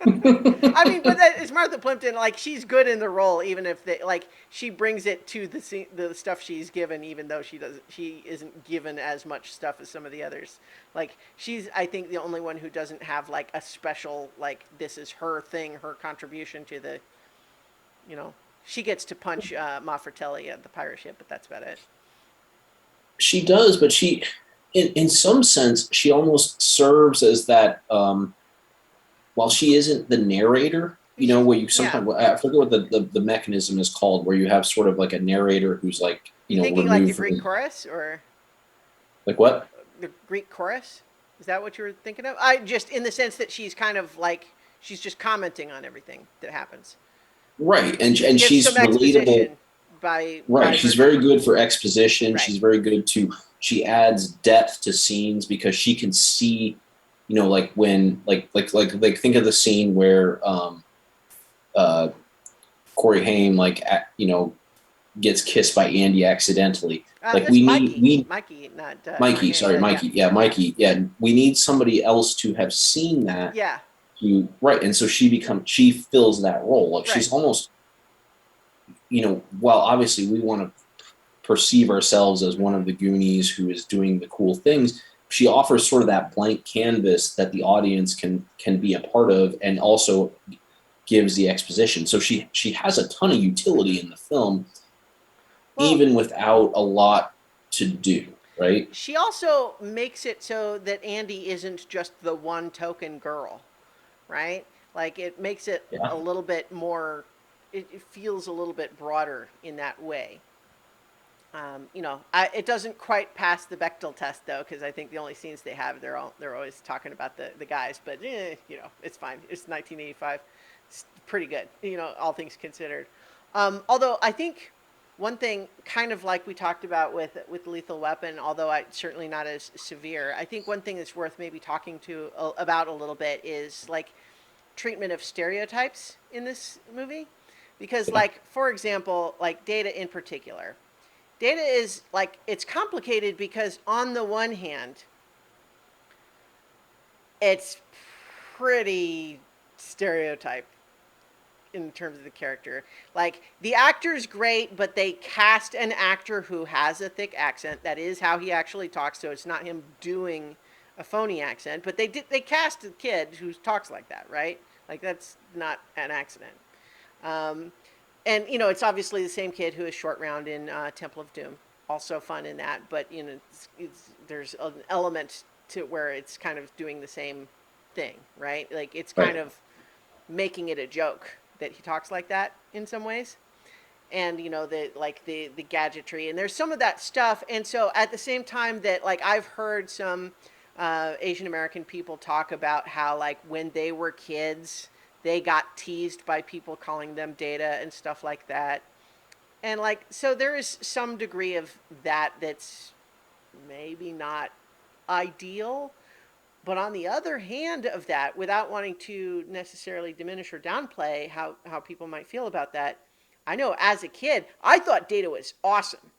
I mean, but Yeah. that is Martha Plimpton. Like, she's good in the role, even if she brings it to the stuff she's given, even though she isn't given as much stuff as some of the others. Like, she's, I think, the only one who doesn't have like a special, like, this is her thing, her contribution to the, she gets to punch Ma Fratelli at the pirate ship, but that's about it. She does, but in some sense, she almost serves as that. While she isn't the narrator, where you Yeah. sometimes, I forget what the mechanism is called, where you have sort of like a narrator who's like, You thinking like the removed from Greek chorus or like what? the Greek chorus? Is that what you were thinking of? I just in the sense that she's kind of like she's just commenting on everything that happens. Right, and Just gives some she's relatable. exposition by Right, she's virtue. very good for exposition. Right. She's very good to. She adds depth to scenes because she can see, like when like think of the scene where uh Corey Haim, like gets kissed by Andy accidentally. Like That's Mikey. we Mikey, not Mikey, Andy. sorry, Yeah, Mikey. Yeah, yeah, Mikey. Yeah, we need somebody else to have seen that yeah. to right. And so she fills that role. Like Right. she's almost, while obviously we want to perceive ourselves as one of the Goonies who is doing the cool things, she offers sort of that blank canvas that the audience can be a part of, and also gives the exposition. So she has a ton of utility in the film, Well, even without a lot to do. Right? she also makes it so that Andy isn't just the one token girl, right? Like it makes it Yeah. a little bit more. It feels a little bit broader in that way. It doesn't quite pass the Bechdel test though, because I think the only scenes they have, they're always talking about the guys. But it's fine. It's 1985. It's pretty good, all things considered. Although I think one thing, kind of like we talked about with Lethal Weapon, although certainly not as severe. I think one thing that's worth maybe talking about a little bit is like treatment of stereotypes in this movie, because Yeah. like for example, like Data in particular. Data is like, it's complicated because on the one hand, it's pretty stereotype in terms of the character. Like the actor's great, but they cast an actor who has a thick accent. That is how he actually talks, so it's not him doing a phony accent. But they cast a kid who talks like that, right? Like that's not an accident. Um, and it's obviously the same kid who is Short Round in Temple of Doom. Also fun in that, but there's an element to where it's kind of doing the same thing, right? Like it's kind Right. of making it a joke that he talks like that in some ways, and the gadgetry, and there's some of that stuff. And so at the same time that like I've heard some Asian American people talk about how like when they were kids they got teased by people calling them Data and stuff like that. And like so there is some degree of that's maybe not ideal. But on the other hand of that, without wanting to necessarily diminish or downplay how people might feel about that, I know as a kid, I thought Data was awesome.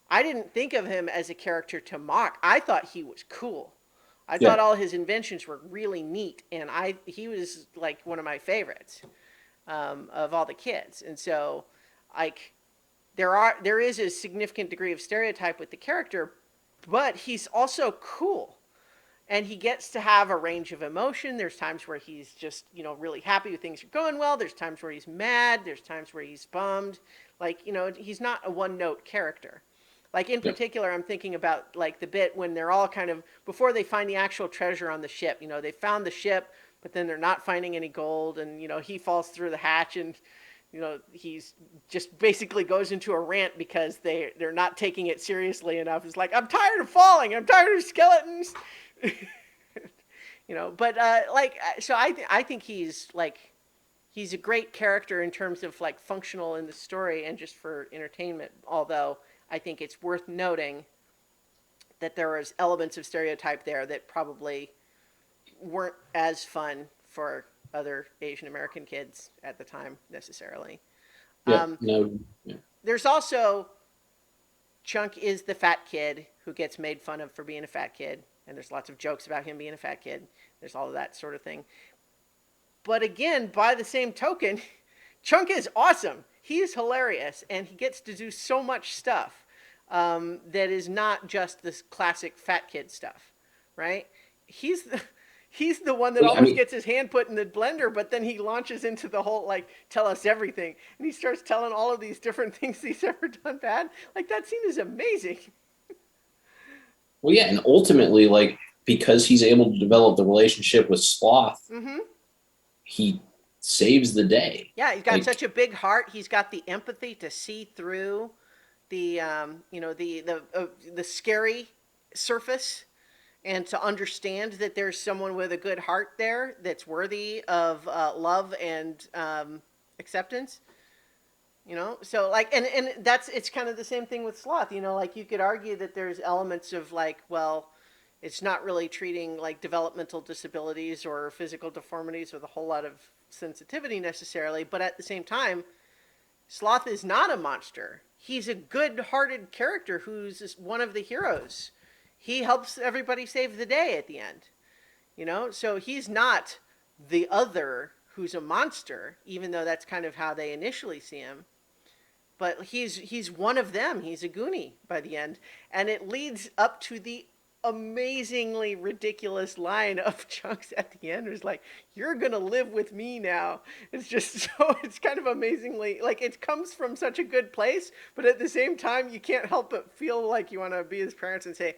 I didn't think of him as a character to mock. I thought he was cool. I thought Yeah. all his inventions were really neat, and he was like one of my favorites of all the kids. And so, like, there is a significant degree of stereotype with the character, but he's also cool, and he gets to have a range of emotion. There's times where he's just really happy with things are going well. There's times where he's mad. There's times where he's bummed. Like he's not a one note character. Like in Yeah. particular, I'm thinking about like the bit when they're all kind of before they find the actual treasure on the ship. They found the ship, but then they're not finding any gold, and he falls through the hatch, and he's just basically goes into a rant because they're not taking it seriously enough. It's like, I'm tired of falling. I'm tired of skeletons. But so I think he's a great character in terms of like functional in the story and just for entertainment. Although I think it's worth noting that there was elements of stereotype there that probably weren't as fun for other Asian American kids at the time necessarily. Yeah. Um, No. Yeah. there's also Chunk is the fat kid who gets made fun of for being a fat kid, and there's lots of jokes about him being a fat kid. There's all of that sort of thing. But again, by the same token, Chunk is awesome. He's hilarious, and he gets to do so much stuff that is not just this classic fat kid stuff, right? He's the, he's the one that Well, yeah, I almost mean, gets his hand put in the blender, but then he launches into the whole like tell us everything, and he starts telling all of these different things he's ever done bad. Like that scene is amazing. well, yeah, and ultimately, like because he's able to develop the relationship with Sloth, Mm-hmm. he saves the day. Yeah, he's got Like, such a big heart. He's got the empathy to see through the the scary surface, and to understand that there's someone with a good heart there that's worthy of love and acceptance. So like, and it's kind of the same thing with Sloth. Like you could argue that there's elements of like, well, it's not really treating like developmental disabilities or physical deformities with a whole lot of sensitivity necessarily, but at the same time Sloth is not a monster. He's a good-hearted character who's one of the heroes. He helps everybody save the day at the end. So he's not the other who's a monster, even though that's kind of how they initially see him. But he's one of them. He's a Goonie by the end, and it leads up to the amazingly ridiculous line of Chunks at the end. It's like, "You're gonna live with me now." It's just so. It's kind of amazingly like it comes from such a good place, but at the same time, you can't help but feel like you want to be his parents and say,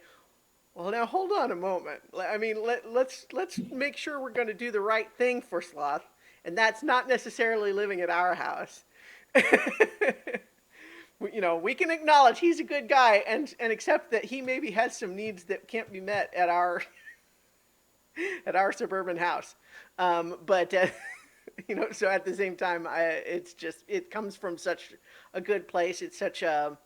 "Well, now hold on a moment. I mean, let's make sure we're going to do the right thing for Sloth, and that's not necessarily living at our house." We can acknowledge he's a good guy and accept that he maybe has some needs that can't be met at our at our suburban house. But so at the same time, it's just it comes from such a good place. It's such a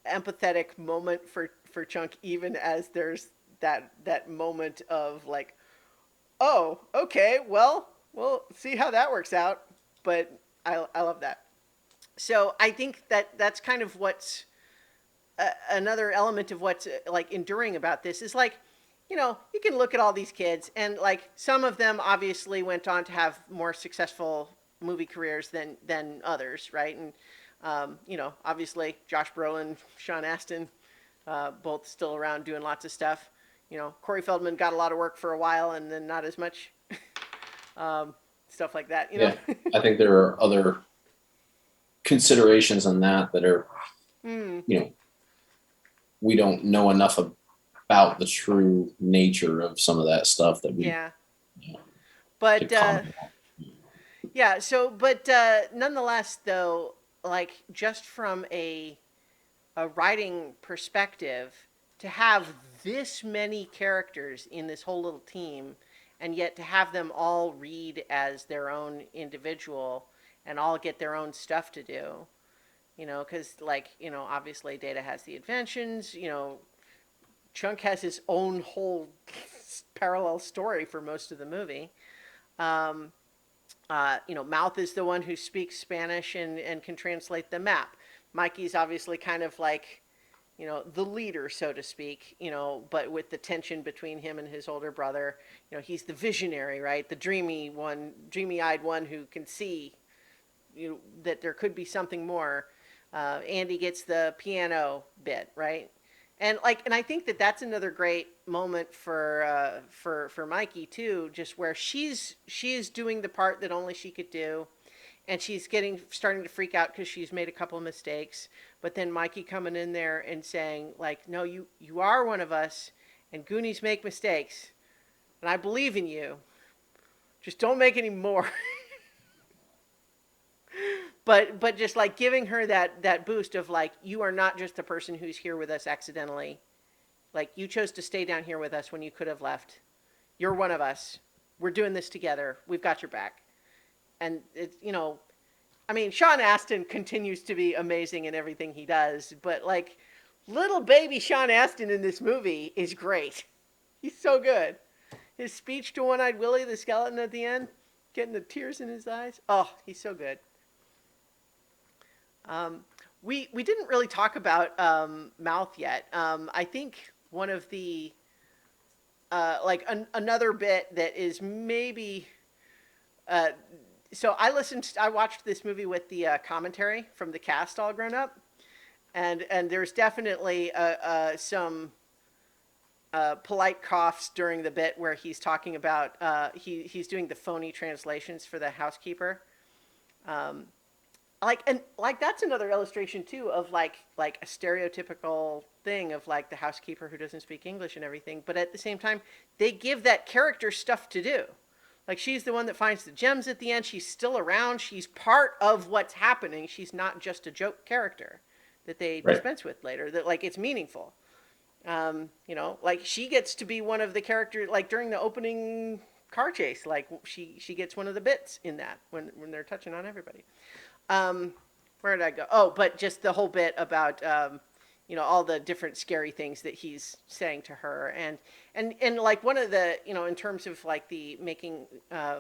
empathetic moment for Chunk, even as there's that moment of like, oh, okay, well, we'll see how that works out. But I love that. So I think that's kind of what's another element of what's like enduring about this is like, you can look at all these kids and like some of them obviously went on to have more successful movie careers than others, right? And obviously Josh Brolin, Sean Astin, both still around doing lots of stuff. Corey Feldman got a lot of work for a while and then not as much. Stuff like that. Yeah, I think there are other considerations on that are, we don't know enough about the true nature of some of that stuff that we yeah. But yeah, so but nonetheless though, like just from a writing perspective, to have this many characters in this whole little team and yet to have them all read as their own individual and all get their own stuff to do, because obviously Data has the inventions, Chunk has his own whole parallel story for most of the movie. Mouth is the one who speaks Spanish and can translate the map. Mikey's obviously kind of like, the leader, so to speak, but with the tension between him and his older brother, he's the visionary, right? The dreamy-eyed one who can see, that there could be something more. Andy gets the piano bit, right? And I think that that's another great moment for Mikey too, just where she's doing the part that only she could do, and she's starting to freak out because she's made a couple of mistakes. But then Mikey coming in there and saying like, no, you are one of us, and Goonies make mistakes, and I believe in you. Just don't make any more. But just like giving her that boost of like, you are not just the person who's here with us accidentally. Like you chose to stay down here with us when you could have left. You're one of us. We're doing this together. We've got your back. And it's, I mean, Sean Astin continues to be amazing in everything he does, but like little baby Sean Astin in this movie is great. He's so good. His speech to One-Eyed Willie the skeleton at the end, getting the tears in his eyes. Oh, he's so good. We didn't really talk about Mouth yet. I think one of the another bit that is maybe so I watched this movie with the commentary from the cast all grown up, and there's definitely some polite coughs during the bit where he's talking about he's doing the phony translations for the housekeeper. That's another illustration too of like a stereotypical thing of like the housekeeper who doesn't speak English and everything, but at the same time they give that character stuff to do. Like she's the one that finds the gems at the end. She's still around. She's part of what's happening. She's not just a joke character that they dispense with later. That like it's meaningful. Like she gets to be one of the characters. Like during the opening car chase, like she gets one of the bits in that when they're touching on everybody. Where did I go? Oh, but just the whole bit about all the different scary things that he's saying to her, and like one of the in terms of like the making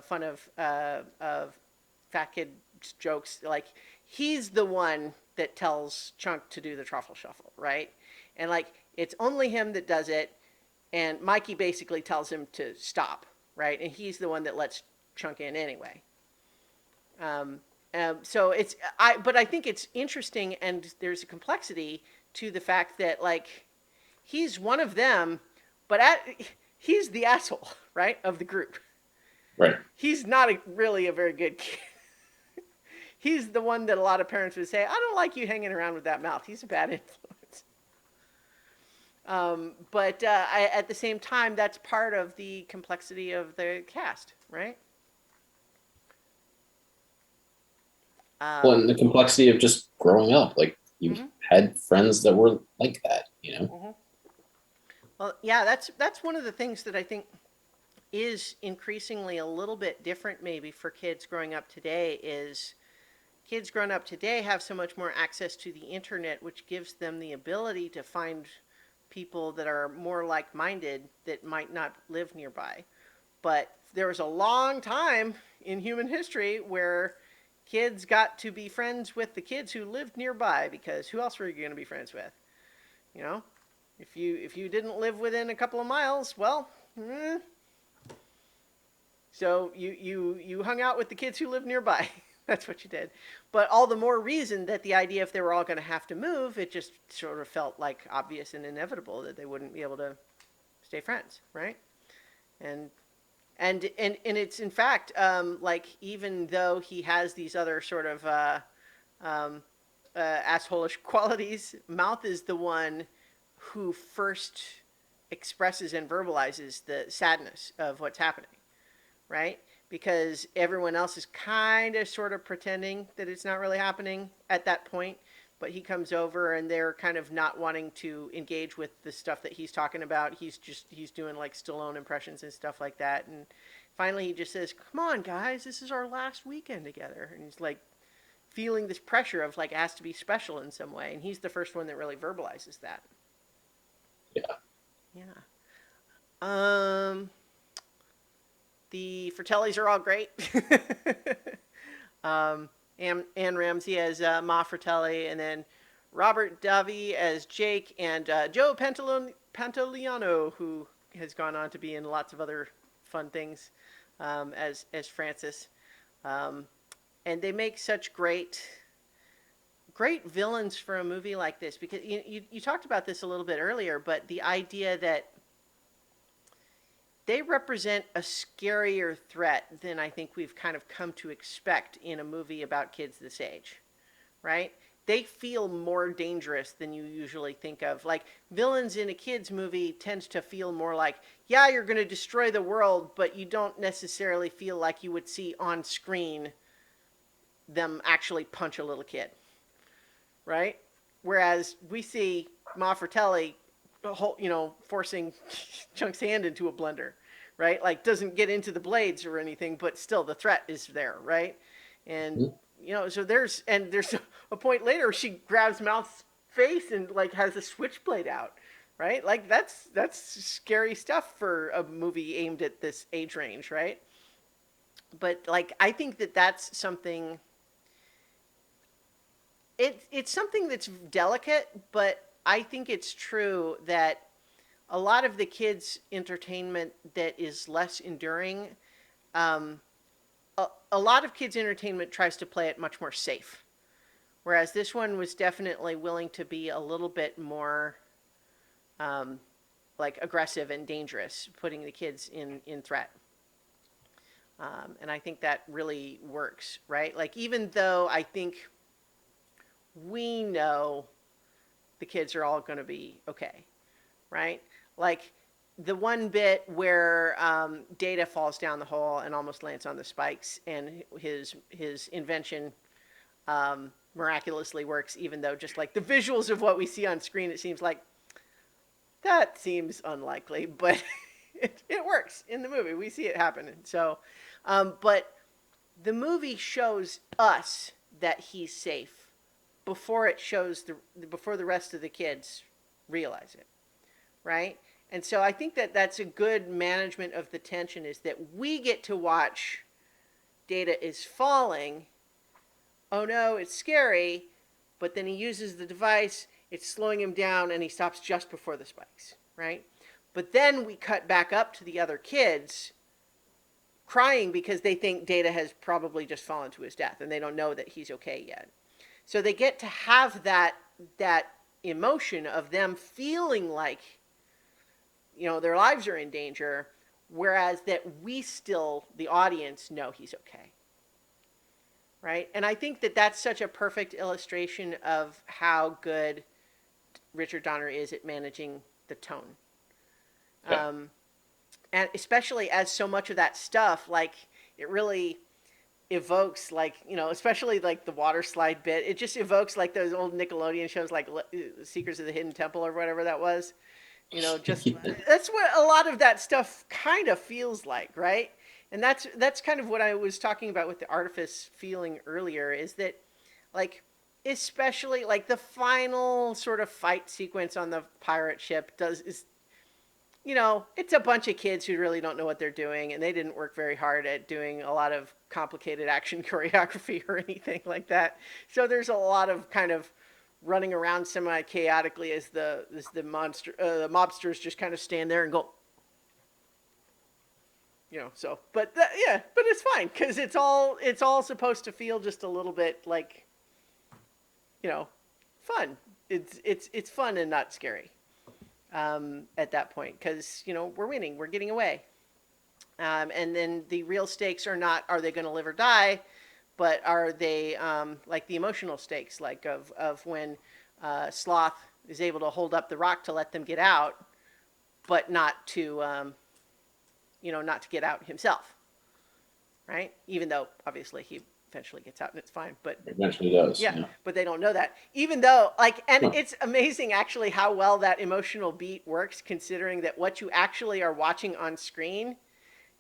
fun of fat kid jokes, like he's the one that tells Chunk to do the truffle shuffle, right? And like it's only him that does it, and Mikey basically tells him to stop, right? And he's the one that lets Chunk in anyway. Um, so but I think it's interesting, and there's a complexity to the fact that like he's one of them, but he's the asshole, right, of the group. Right. He's not really a very good kid. He's the one that a lot of parents would say, "I don't like you hanging around with that mouth. He's a bad influence." But at the same time, that's part of the complexity of the cast, right? Well, Um, and the complexity of just growing up, like you mm-hmm, had friends that were like that, mm-hmm. Well, yeah, that's one of the things that I think is increasingly a little bit different, maybe for kids growing up today. Is kids growing up today have so much more access to the internet, which gives them the ability to find people that are more like-minded that might not live nearby. But there was a long time in human history where kids got to be friends with the kids who lived nearby, because who else were you going to be friends with? You know, if you didn't live within a couple of miles, well, so you hung out with the kids who lived nearby. That's what you did. But all the more reason that the idea, if they were all going to have to move, it just sort of felt like obvious and inevitable that they wouldn't be able to stay friends, right? And and it's in fact like, even though he has these other sort of um, assholish qualities, Mouth is the one who first expresses and verbalizes the sadness of what's happening, right? Because everyone else is kind of sort of pretending that it's not really happening at that point. But he comes over and they're kind of not wanting to engage with the stuff that he's talking about. He's doing like Stallone impressions and stuff like that. And finally he just says, "Come on, guys, this is our last weekend together." And he's like feeling this pressure of like has to be special in some way. And he's the first one that really verbalizes that. Yeah. Yeah. Um, the Fratellis are all great. Anne Ramsey as Ma Fratelli, and then Robert Davi as Jake, and Joe Pantoliano, who has gone on to be in lots of other fun things, as Francis. Um, and they make such great villains for a movie like this, because you talked about this a little bit earlier, but the idea that they represent a scarier threat than I think we've kind of come to expect in a movie about kids this age, right? They feel more dangerous than you usually think of. Like, villains in a kid's movie tends to feel more like, yeah, you're going to destroy the world, but you don't necessarily feel like you would see on screen them actually punch a little kid, right? Whereas we see Ma Fratelli, forcing Chunk's hand into a blender, right? Like, doesn't get into the blades or anything, but still the threat is there, right? And so there's a point later she grabs Mouth's face and like has a switchblade out, right? Like that's scary stuff for a movie aimed at this age range, right? But like I think that that's something. It's something that's delicate, but I think it's true that a lot of the kids' entertainment that is less enduring, um, a lot of kids' entertainment tries to play it much more safe. Whereas this one was definitely willing to be a little bit more um, like aggressive and dangerous, putting the kids in threat. And I think that really works, right? Like, even though I think we know the kids are all going to be okay, right? Like the one bit where Data falls down the hole and almost lands on the spikes, and his invention miraculously works, even though just like the visuals of what we see on screen, it seems like that seems unlikely, but it works in the movie. We see it happen. And so, but the movie shows us that he's safe before it shows before the rest of the kids realize it, right? And so I think that that's a good management of the tension, is that we get to watch Data is falling oh no, it's scary, but then he uses the device, it's slowing him down, and he stops just before the spikes, right? But then we cut back up to the other kids crying because they think Data has probably just fallen to his death and they don't know that he's okay yet. So they get to have that emotion of them feeling like, you know, their lives are in danger, whereas that we still, the audience, know he's okay. Right? And I think that that's such a perfect illustration of how good Richard Donner is at managing the tone. Yeah. And especially as so much of that stuff, like, it really evokes, like, you know, especially like the water slide bit, it just evokes like those old Nickelodeon shows like Secrets of the Hidden Temple or whatever that was. You know, just that's what a lot of that stuff kind of feels like, right? And that's kind of what I was talking about with the artifice feeling earlier, is that, like, especially like the final sort of fight sequence on the pirate ship does is, you know, it's a bunch of kids who really don't know what they're doing, and they didn't work very hard at doing a lot of complicated action choreography or anything like that. So there's a lot of kind of running around semi chaotically as the mobsters just kind of stand there and go, you know. So, but yeah, but it's fine because it's all supposed to feel just a little bit like, you know, fun. It's fun and not scary at that point, because, you know, we're winning, we're getting away. And then the real stakes are not, are they going to live or die, but are they like the emotional stakes, like of when Sloth is able to hold up the rock to let them get out, but not to, you know, not to get out himself, right? Even though obviously he eventually gets out and it's fine, but Eventually does. yeah, Yeah. but they don't know that. Even though, like, and No. it's amazing actually how well that emotional beat works, considering that what you actually are watching on screen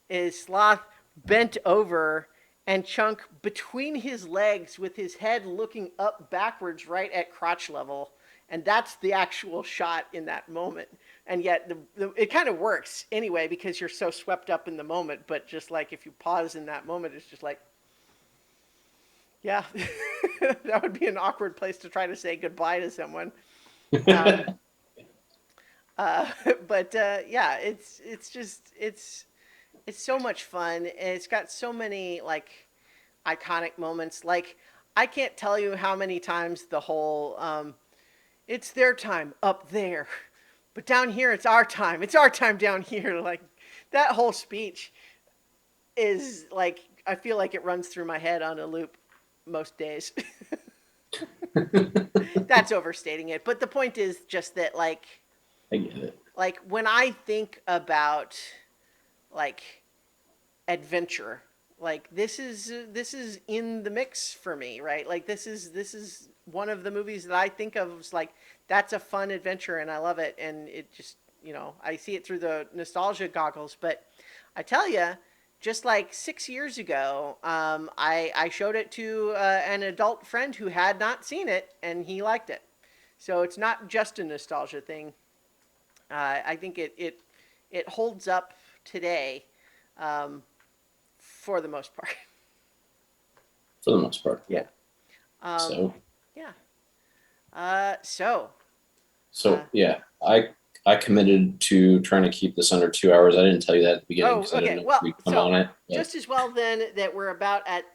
is Sloth bent over and Chunk between his legs with his head looking up backwards right at crotch level. And that's the actual shot in that moment. And yet it kind of works anyway because you're so swept up in the moment. But just like if you pause in that moment, it's just like, yeah, that would be an awkward place to try to say goodbye to someone. Um, uh, but yeah, it's so much fun, and it's got so many like iconic moments. Like, I can't tell you how many times the whole "it's their time up there, but down here it's our time. It's our time down here." Like, that whole speech is like, I feel like it runs through my head on a loop most days. That's overstating it, but the point is just that, I get it. like when I think about like adventure, like this is in the mix for me, right? Like this is one of the movies that I think of as like, that's a fun adventure and I love it, and it just, you know, I see it through the nostalgia goggles. But I tell you, just like 6 years ago, I showed it to an adult friend who had not seen it, and he liked it. So it's not just a nostalgia thing. I think it holds up today, um, for the most part. For the most part. Yeah. So Yeah. So. yeah, I committed to trying to keep this under 2 hours. I didn't tell you that at the beginning Oh, because I didn't okay. know if Well, we'd come so on it. But just as well then that we're about at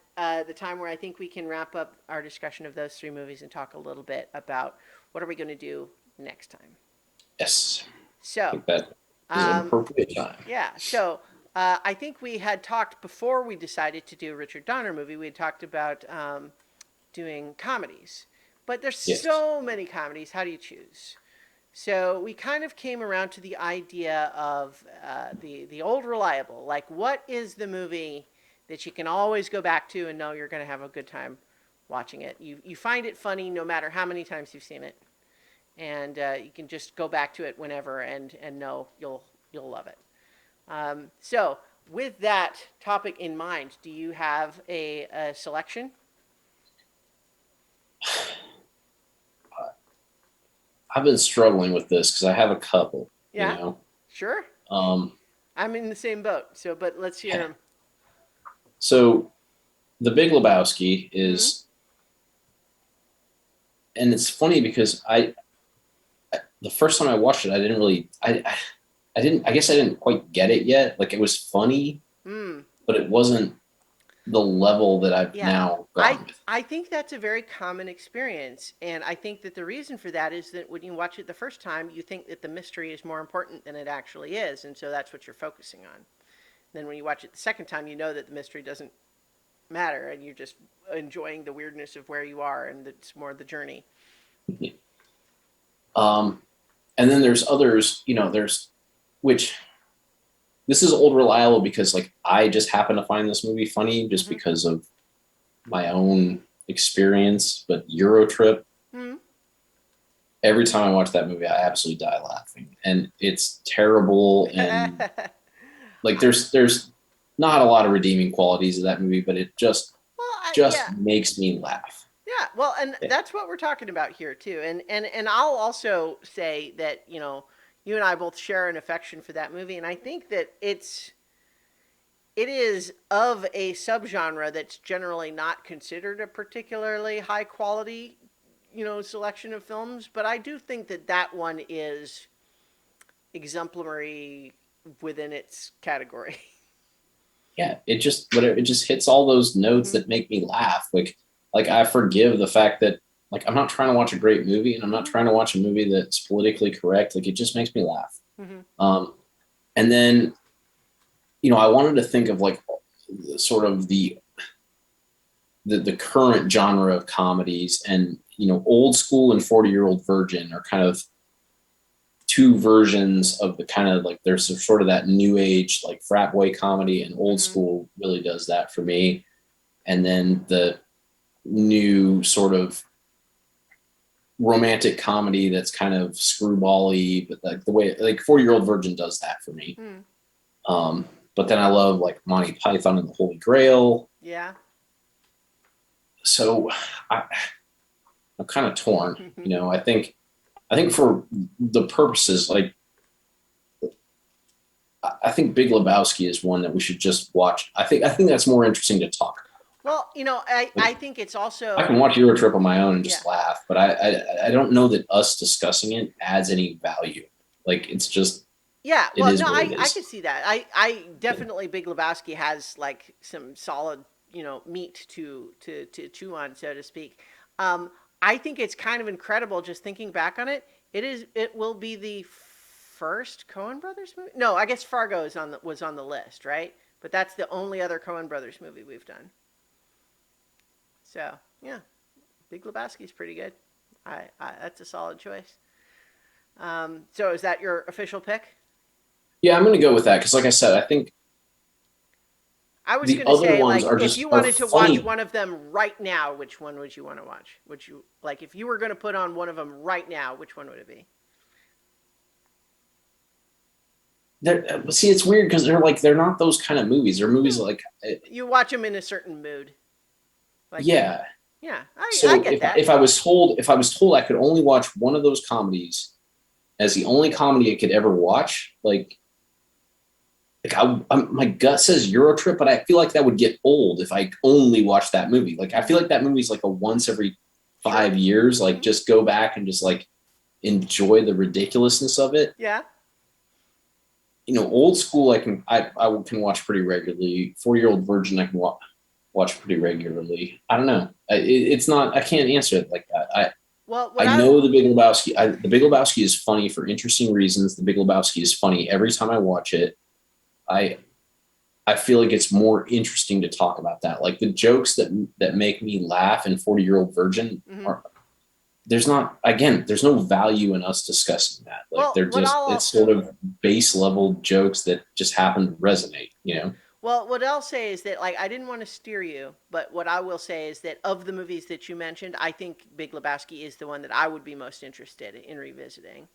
the time where I think we can wrap up our discussion of those three movies and talk a little bit about what are we going to do next time. yes, I So, think that is an um, appropriate time. yeah. So I think we had talked before we decided to do a Richard Donner movie. We had talked about doing comedies, but there's Yes. so many comedies. How do you choose? So we kind of came around to the idea of the old reliable. Like, what is the movie that you can always go back to and know you're going to have a good time watching it? You find it funny no matter how many times you've seen it, and you can just go back to it whenever and know you'll love it. So with that topic in mind, do you have a selection? I've been struggling with this because I have a couple. Yeah, You know, sure. um, I'm in the same boat. So, but let's hear them. so the Big Lebowski Mm-hmm. is and it's funny because the first time I watched it, I didn't really I didn't I guess I didn't quite get it yet. Like it was funny, Mm. but it wasn't the level that I've Yeah. now I gone with. I think that's a very common experience, and I think that the reason for that is that when you watch it the first time, you think that the mystery is more important than it actually is, and so that's what you're focusing on. Then when you watch it the second time, you know that the mystery doesn't matter, and you're just enjoying the weirdness of where you are, and it's more the journey. Um, and then there's others, there's which this is old reliable because like I just happen to find this movie funny just Mm-hmm. because of my own experience. But Eurotrip, Mm-hmm. every time I watch that movie, I absolutely die laughing, and it's terrible. And like, there's not a lot of redeeming qualities of that movie, but it just Well, just yeah, makes me laugh. yeah. Well, and Yeah. that's what we're talking about here too. And I'll also say that you and I both share an affection for that movie, and I think that it is of a subgenre that's generally not considered a particularly high quality, selection of films. But I do think that that one is exemplary within its category. Yeah, it just hits all those notes Mm-hmm. that make me laugh. Like I forgive the fact that like I'm not trying to watch a great movie and I'm not Mm-hmm. trying to watch a movie that's politically correct. Like it just makes me laugh. Mm-hmm. Um, and then I wanted to think of like sort of the current genre of comedies, and old school and 40-year-old virgin are kind of two versions of the kind of like there's sort of that new age like frat boy comedy, and old Mm-hmm. school really does that for me. And then the new sort of romantic comedy that's kind of screwball-y, but like the way like 40-year-old virgin does that for me. Mm-hmm. But then I love like Monty Python and the Holy Grail. Yeah. So I, I'm kind of torn. I think for the purposes, like I think Big Lebowski is one that we should just watch. I think that's more interesting to talk about. Well, I Like think it's I can also, watch Euro Trip on my own and yeah. just laugh, but I don't know that us discussing it adds any value. Like it's just Yeah, it well, is no, what it I is. could see that. I definitely Big Lebowski has like some solid, meat to chew on, so to speak. Um, I think it's kind of incredible just thinking back on it. It will be the first Coen Brothers movie. No, I guess Fargo was on the list, right? But that's the only other Coen Brothers movie we've done. So yeah, Big Lebowski's pretty good. That's a solid choice. So is that your official pick? Yeah, I'm going to go with that because, like I said, I think I was the going to other say, ones like, are if just you are wanted to watch funny. one of them right now, which one would you want to watch? Would you, like, if you were going to put on one of them right now, which one would it be? See, it's weird because they're not those kind of movies. They're movies Hmm. like You watch them in a certain mood. Like, yeah. yeah, I So get that. if I was told I could only watch one of those comedies as the only comedy I could ever watch, my gut says Eurotrip, but I feel like that would get old if I only watched that movie. Like I feel Mm-hmm. like that movie's like a once every Sure. 5 years. Like Mm-hmm. just go back and just like enjoy the ridiculousness of it. Yeah. Old school I can watch pretty regularly. 4-year-old virgin I can watch pretty regularly. I don't know. It's not. I can't answer it like that. Well, I know the Big Lebowski. The Big Lebowski is funny for interesting reasons. The Big Lebowski is funny every time I watch it. I I feel like it's more interesting to talk about that. Like the jokes that make me laugh in 40-year-old virgin mm-hmm. are there's no value in us discussing that. Like Well, what I'll it's sort also of base level jokes that just happen to resonate. Well, what I'll say is that, like, I didn't want to steer you, but what I will say is that of the movies that you mentioned, I think Big Lebowski is the one that I would be most interested in revisiting.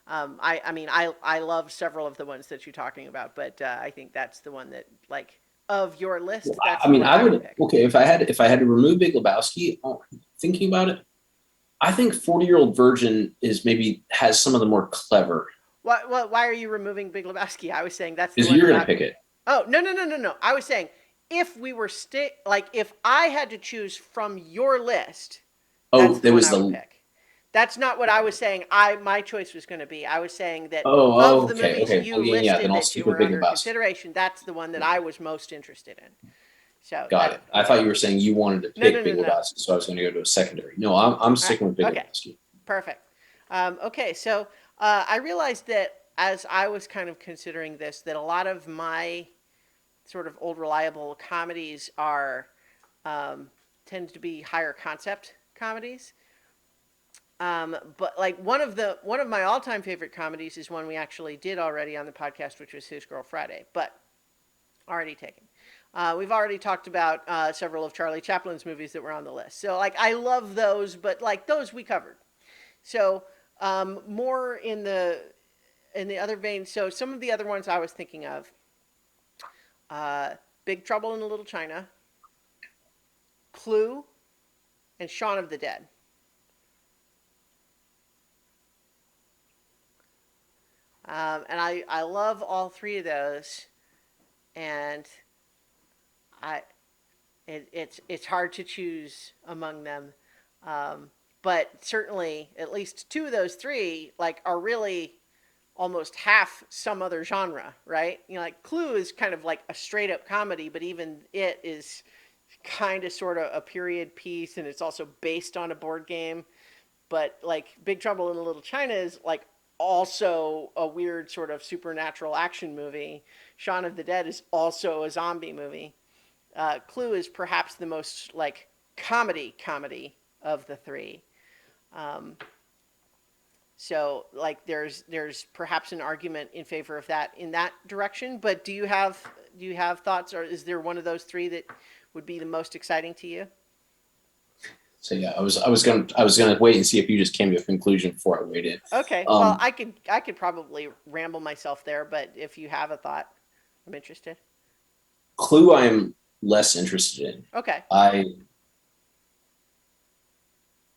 I mean, I love several of the ones that you're talking about, but I think that's the one that, like, of your list, that's I the mean, one I I would would pick. okay if I had to remove Big Lebowski. Thinking about it, I think 40-year-old virgin is maybe has some of the more clever. Why are you removing Big Lebowski? I was saying that's the Is one you're that gonna I. pick it? Oh, no, no, no, no, no. I was saying if we were like if I had to choose from your list, that's Oh, the one I would pick. That's not what I was saying. My choice was going to be. I was saying that Oh, of the okay, movies okay. you Well, yeah. Then listed I'll that you stick with were Big under Lebowski. consideration, that's the one that Yeah, I was most interested in. So got that it. I thought you were saying you wanted to no no pick no Big no. Lebowski, so I was going to go to a secondary. No, I'm All right. sticking with Big Okay. Lebowski. Perfect. Okay. So I realized that as I was kind of considering this, that a lot of my sort of old reliable comedies are um, tend to be higher concept comedies. But like one of my all time favorite comedies is one we actually did already on the podcast, which was His Girl Friday, but already taken. We've already talked about several of Charlie Chaplin's movies that were on the list. So like I love those, but like those we covered. So more in the other vein. So some of the other ones I was thinking of: uh, Big Trouble in Little China, Clue, and Shaun of the Dead. And I love all three of those, and I it's hard to choose among them. Um, but certainly, at least two of those three like are really almost half some other genre, right? You know, like Clue is kind of like a straight up comedy, but even it is kind of sort of a period piece, and it's also based on a board game. But like Big Trouble in Little China is like also a weird sort of supernatural action movie. Shaun of the Dead is also a zombie movie. Clue is perhaps the most like comedy of the three. Um, so like there's perhaps an argument in favor of that in that direction. But do you have thoughts, or is there one of those three that would be the most exciting to you? So yeah, I was gonna wait and see if you just came to a conclusion before I weighed in. Okay, well Um, I could probably ramble myself there, but if you have a thought, I'm interested. Clue, I am less interested in. Okay, I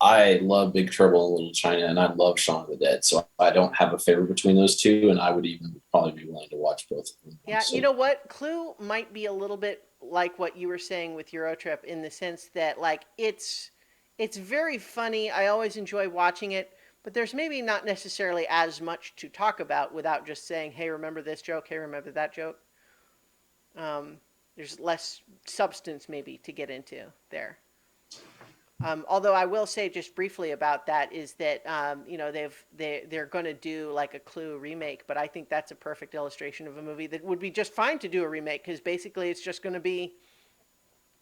I love Big Trouble in Little China, and I love Shaun of the Dead. So I don't have a favorite between those two, and I would even probably be willing to watch both of them. yeah, you So know what? Clue might be a little bit like what you were saying with Eurotrip in the sense that like it's very funny. I always enjoy watching it, but there's maybe not necessarily as much to talk about without just saying, "Hey, remember this joke? Hey, remember that joke?" Um, there's less substance maybe to get into there. Although I will say just briefly about that is that you know they're going to do like a Clue remake, but I think that's a perfect illustration of a movie that would be just fine to do a remake because basically it's just going to be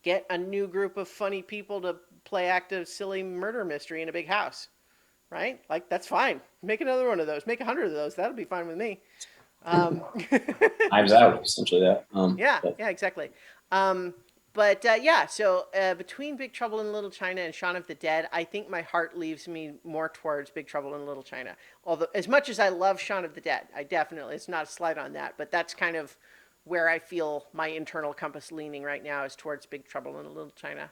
get a new group of funny people to play act a silly murder mystery in a big house, right? Like that's fine. Make another one of those. Make 100 of those. That'll be fine with me. Um, Knives Out, essentially that. Yeah, But yeah, exactly. Um, but yeah, so between Big Trouble in Little China and Shaun of the Dead, I think my heart leaves me more towards Big Trouble in Little China. Although, as much as I love Shaun of the Dead, I definitely, it's not a slight on that, but that's kind of where I feel my internal compass leaning right now is towards Big Trouble in Little China.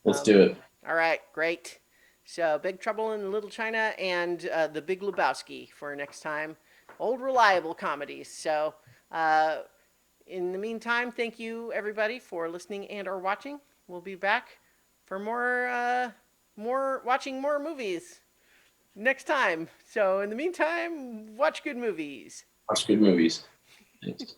let's do it. All right, great. So, Big Trouble in Little China and The Big Lebowski for next time. Old reliable comedies. So, uh, in the meantime, thank you everybody for listening and or watching. We'll be back for more watching more movies next time. So in the meantime, watch good movies. Watch good movies. Thanks.